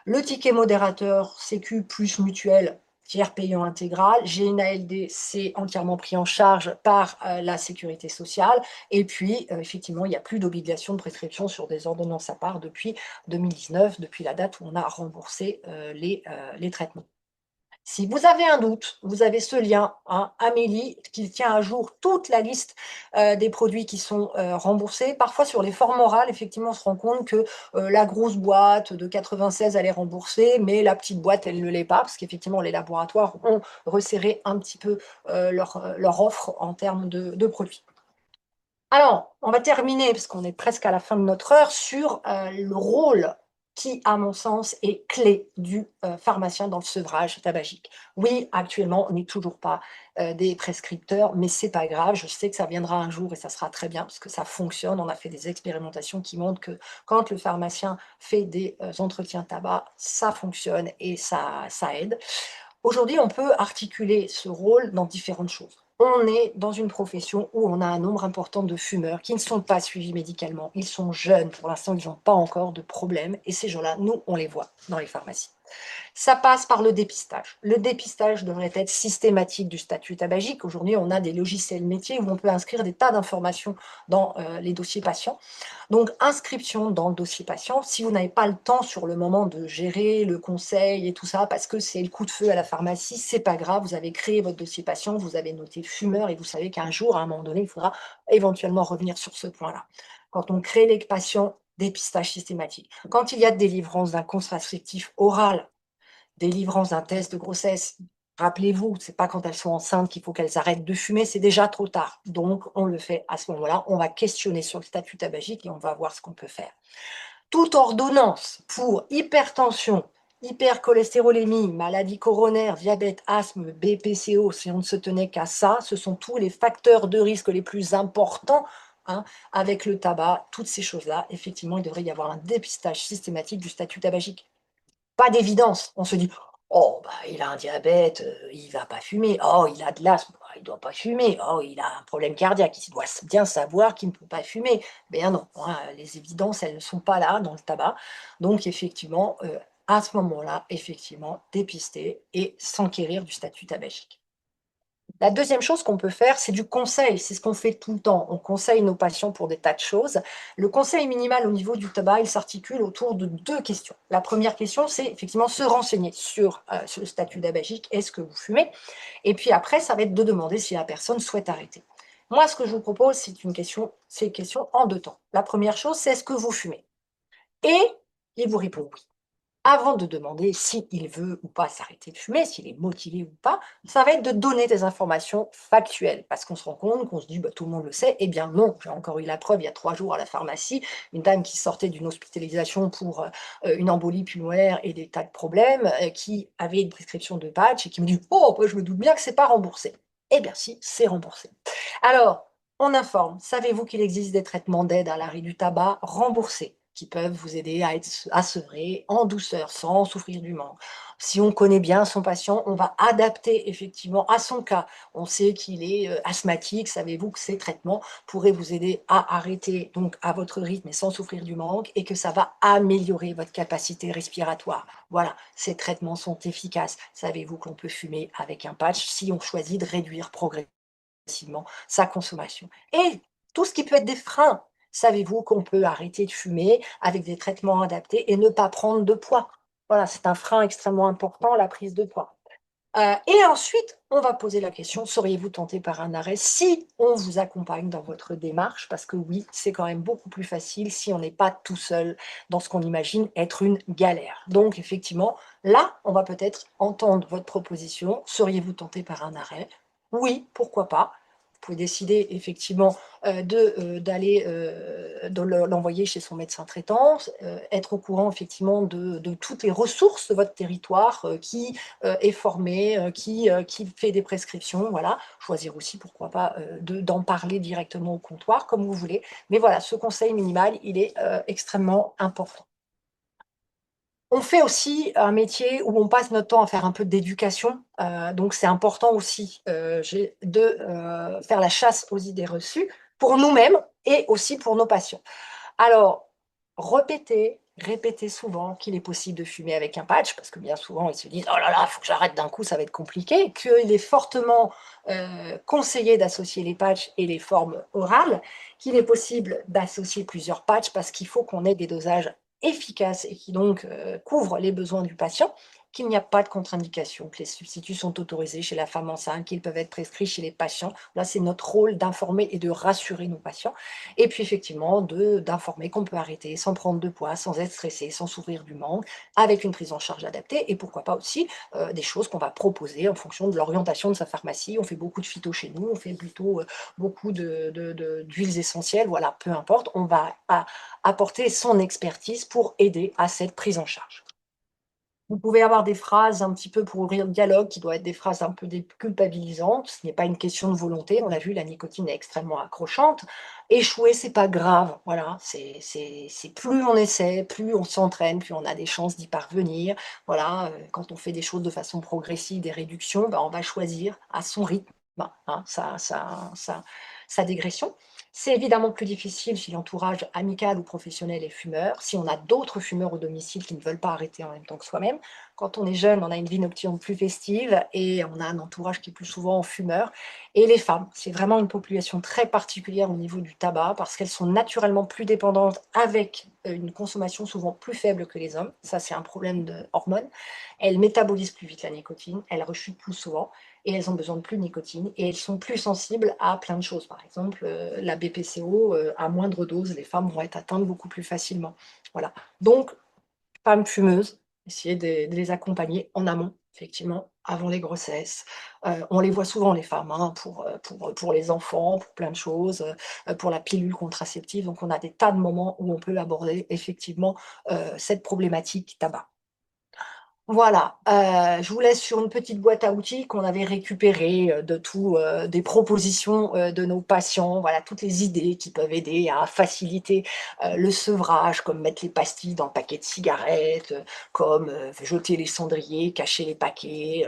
Le ticket modérateur sécu plus mutuelle, tiers payant intégral. J'ai une ALD, c'est entièrement pris en charge par la sécurité sociale. Et puis, effectivement, il n'y a plus d'obligation de prescription sur des ordonnances à part depuis 2019, depuis la date où on a remboursé les traitements. Si vous avez un doute, vous avez ce lien, hein, Amélie, qui tient à jour toute la liste des produits qui sont remboursés. Parfois, sur les formes orales, effectivement, on se rend compte que la grosse boîte de 96, elle est remboursée, mais la petite boîte, elle ne l'est pas, parce qu'effectivement, les laboratoires ont resserré un petit peu leur offre en termes de produits. Alors, on va terminer, parce qu'on est presque à la fin de notre heure, sur le rôle qui, à mon sens, est clé du pharmacien dans le sevrage tabagique. Oui, actuellement, on n'est toujours pas des prescripteurs, mais c'est pas grave. Je sais que ça viendra un jour et ça sera très bien parce que ça fonctionne. On a fait des expérimentations qui montrent que quand le pharmacien fait des entretiens tabac, ça fonctionne et ça aide. Aujourd'hui, on peut articuler ce rôle dans différentes choses. On est dans une profession où on a un nombre important de fumeurs qui ne sont pas suivis médicalement. Ils sont jeunes, pour l'instant, ils n'ont pas encore de problème. Et ces gens-là, nous, on les voit dans les pharmacies. Ça passe par le dépistage. Le dépistage devrait être systématique du statut tabagique. Aujourd'hui, on a des logiciels métiers où on peut inscrire des tas d'informations dans les dossiers patients. Donc, inscription dans le dossier patient. Si vous n'avez pas le temps sur le moment de gérer le conseil et tout ça, parce que c'est le coup de feu à la pharmacie, c'est pas grave. Vous avez créé votre dossier patient, vous avez noté fumeur et vous savez qu'un jour, à un moment donné, il faudra éventuellement revenir sur ce point-là. Quand on crée les patients, dépistage systématique. Quand il y a délivrance d'un contraceptif oral, délivrance d'un test de grossesse, rappelez-vous, c'est pas quand elles sont enceintes qu'il faut qu'elles arrêtent de fumer, c'est déjà trop tard. Donc, on le fait à ce moment-là. On va questionner sur le statut tabagique et on va voir ce qu'on peut faire. Toute ordonnance pour hypertension, hypercholestérolémie, maladie coronaire, diabète, asthme, BPCO, si on ne se tenait qu'à ça, ce sont tous les facteurs de risque les plus importants, hein, avec le tabac, toutes ces choses-là. Effectivement, il devrait y avoir un dépistage systématique du statut tabagique. Pas d'évidence. On se dit: «Oh, bah, il a un diabète, il va pas fumer. Oh, il a de l'asthme, bah, il doit pas fumer. Oh, il a un problème cardiaque, il doit bien savoir qu'il ne peut pas fumer». Bien non, hein, les évidences, elles ne sont pas là dans le tabac. Donc effectivement, à ce moment-là, effectivement, dépister et s'enquérir du statut tabagique. La deuxième chose qu'on peut faire, c'est du conseil. C'est ce qu'on fait tout le temps. On conseille nos patients pour des tas de choses. Le conseil minimal au niveau du tabac, il s'articule autour de 2 questions. La première question, c'est effectivement se renseigner sur le statut tabagique. Est-ce que vous fumez? Et puis après, ça va être de demander si la personne souhaite arrêter. Moi, ce que je vous propose, c'est une question en 2 temps. La première chose, c'est: «Est-ce que vous fumez?» Et il vous répond: «Oui». Avant de demander s'il veut ou pas s'arrêter de fumer, s'il est motivé ou pas, ça va être de donner des informations factuelles. Parce qu'on se rend compte, qu'on se dit: «Bah, tout le monde le sait». Eh bien non, j'ai encore eu la preuve il y a 3 jours à la pharmacie, une dame qui sortait d'une hospitalisation pour, une embolie pulmonaire et des tas de problèmes, qui avait une prescription de patch et qui me dit: «Oh, bah, je me doute bien que c'est pas remboursé». Eh bien si, c'est remboursé. Alors, on informe. Savez-vous qu'il existe des traitements d'aide à l'arrêt du tabac remboursés, qui peuvent vous aider à sevrer en douceur, sans souffrir du manque? Si on connaît bien son patient, on va adapter effectivement à son cas. On sait qu'il est, asthmatique, savez-vous que ces traitements pourraient vous aider à arrêter donc à votre rythme et sans souffrir du manque et que ça va améliorer votre capacité respiratoire? Voilà, ces traitements sont efficaces. Savez-vous qu'on peut fumer avec un patch si on choisit de réduire progressivement sa consommation? Et tout ce qui peut être des freins. Savez-vous qu'on peut arrêter de fumer avec des traitements adaptés et ne pas prendre de poids? Voilà, c'est un frein extrêmement important, la prise de poids. Et ensuite, on va poser la question: seriez-vous tenté par un arrêt si on vous accompagne dans votre démarche? Parce que oui, c'est quand même beaucoup plus facile si on n'est pas tout seul dans ce qu'on imagine être une galère. Donc effectivement, là, on va peut-être entendre votre proposition. Seriez-vous tenté par un arrêt? Oui, pourquoi pas. Vous pouvez décider effectivement, de l'envoyer chez son médecin traitant, être au courant effectivement de toutes les ressources de votre territoire, qui est formé, qui fait des prescriptions, voilà. Choisir aussi, pourquoi pas, d'en parler directement au comptoir, comme vous voulez. Mais voilà, ce conseil minimal, il est, extrêmement important. On fait aussi un métier où on passe notre temps à faire un peu d'éducation, donc c'est important aussi, faire la chasse aux idées reçues pour nous-mêmes et aussi pour nos patients. Alors, répétez souvent qu'il est possible de fumer avec un patch, parce que bien souvent, ils se disent: «Oh là là, il faut que j'arrête d'un coup, ça va être compliqué», qu'il est fortement, conseillé d'associer les patchs et les formes orales, qu'il est possible d'associer plusieurs patchs parce qu'il faut qu'on ait des dosages efficaces et qui donc, couvrent les besoins du patient, qu'il n'y a pas de contre-indication, que les substituts sont autorisés chez la femme enceinte, qu'ils peuvent être prescrits chez les patients. Là, c'est notre rôle d'informer et de rassurer nos patients et puis effectivement d'informer qu'on peut arrêter sans prendre de poids, sans être stressé, sans souffrir du manque, avec une prise en charge adaptée et pourquoi pas aussi, des choses qu'on va proposer en fonction de l'orientation de sa pharmacie. On fait beaucoup de phyto chez nous, on fait plutôt, beaucoup d'huiles essentielles, voilà, peu importe, on va a apporter son expertise pour aider à cette prise en charge. Vous pouvez avoir des phrases un petit peu pour ouvrir le dialogue, qui doivent être des phrases un peu déculpabilisantes. Ce n'est pas une question de volonté. On l'a vu, la nicotine est extrêmement accrochante. Échouer, c'est pas grave. Voilà, c'est plus on essaie, plus on s'entraîne, plus on a des chances d'y parvenir. Voilà, quand on fait des choses de façon progressive, des réductions, bah, on va choisir à son rythme, hein, sa dégression. C'est évidemment plus difficile si l'entourage amical ou professionnel est fumeur, si on a d'autres fumeurs au domicile qui ne veulent pas arrêter en même temps que soi-même. Quand on est jeune, on a une vie nocturne plus festive et on a un entourage qui est plus souvent fumeur. Et les femmes, c'est vraiment une population très particulière au niveau du tabac parce qu'elles sont naturellement plus dépendantes avec une consommation souvent plus faible que les hommes. Ça, c'est un problème de hormones. Elles métabolisent plus vite la nicotine, elles rechutent plus souvent et elles ont besoin de plus de nicotine et elles sont plus sensibles à plein de choses. Par exemple, la BPCO, à moindre dose, les femmes vont être atteintes beaucoup plus facilement. Voilà. Donc, femmes fumeuses, essayer de les accompagner en amont, effectivement, avant les grossesses. On les voit souvent les femmes, hein, pour les enfants, pour plein de choses, pour la pilule contraceptive. Donc on a des tas de moments où on peut aborder effectivement, cette problématique tabac. Voilà, je vous laisse sur une petite boîte à outils qu'on avait récupérée, des propositions, de nos patients. Voilà, toutes les idées qui peuvent aider à faciliter, le sevrage, comme mettre les pastilles dans le paquet de cigarettes, comme, jeter les cendriers, cacher les paquets,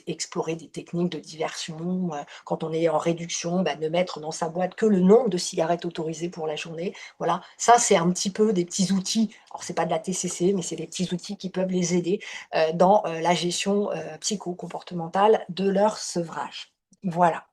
explorer des techniques de diversion, quand on est en réduction, bah, ne mettre dans sa boîte que le nombre de cigarettes autorisées pour la journée. Voilà, ça c'est un petit peu des petits outils. Alors c'est pas de la TCC, mais c'est des petits outils qui peuvent les aider dans la gestion psycho-comportementale de leur sevrage. Voilà.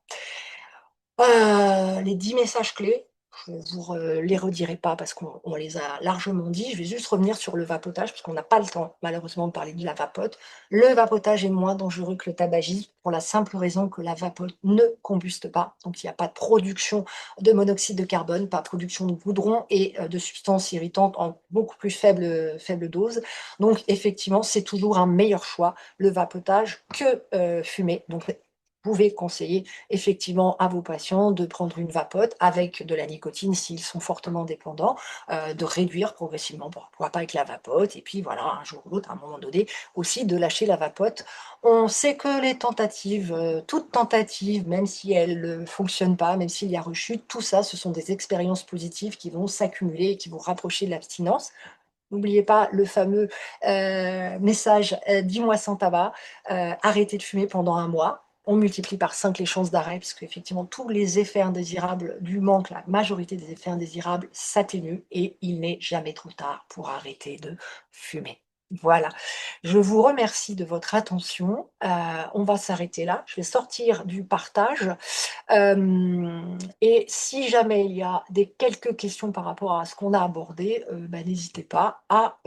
Les 10 messages clés, je vous les redirai pas parce qu'on les a largement dit. Je vais juste revenir sur le vapotage parce qu'on n'a pas le temps malheureusement de parler de la vapote. Le vapotage est moins dangereux que le tabagisme pour la simple raison que la vapote ne combuste pas. Donc il y a pas de production de monoxyde de carbone, pas de production de goudron et de substances irritantes en beaucoup plus faible dose. Donc effectivement, c'est toujours un meilleur choix, le vapotage, que, fumer. Donc vous pouvez conseiller effectivement à vos patients de prendre une vapote avec de la nicotine s'ils sont fortement dépendants, de réduire progressivement, pourquoi pas avec la vapote et puis voilà, un jour ou l'autre, à un moment donné, aussi de lâcher la vapote. On sait que les tentatives, toute tentative, même si elle ne fonctionne pas, même s'il y a rechute, tout ça, ce sont des expériences positives qui vont s'accumuler et qui vont rapprocher de l'abstinence. N'oubliez pas le fameux, message, 10 mois sans tabac, arrêtez de fumer pendant 1 mois. On multiplie par 5 les chances d'arrêt puisqu'effectivement tous les effets indésirables du manque, la majorité des effets indésirables s'atténuent et il n'est jamais trop tard pour arrêter de fumer. Voilà. Je vous remercie de votre attention, on va s'arrêter là. Je vais sortir du partage. Et si jamais il y a quelques questions par rapport à ce qu'on a abordé, bah, n'hésitez pas à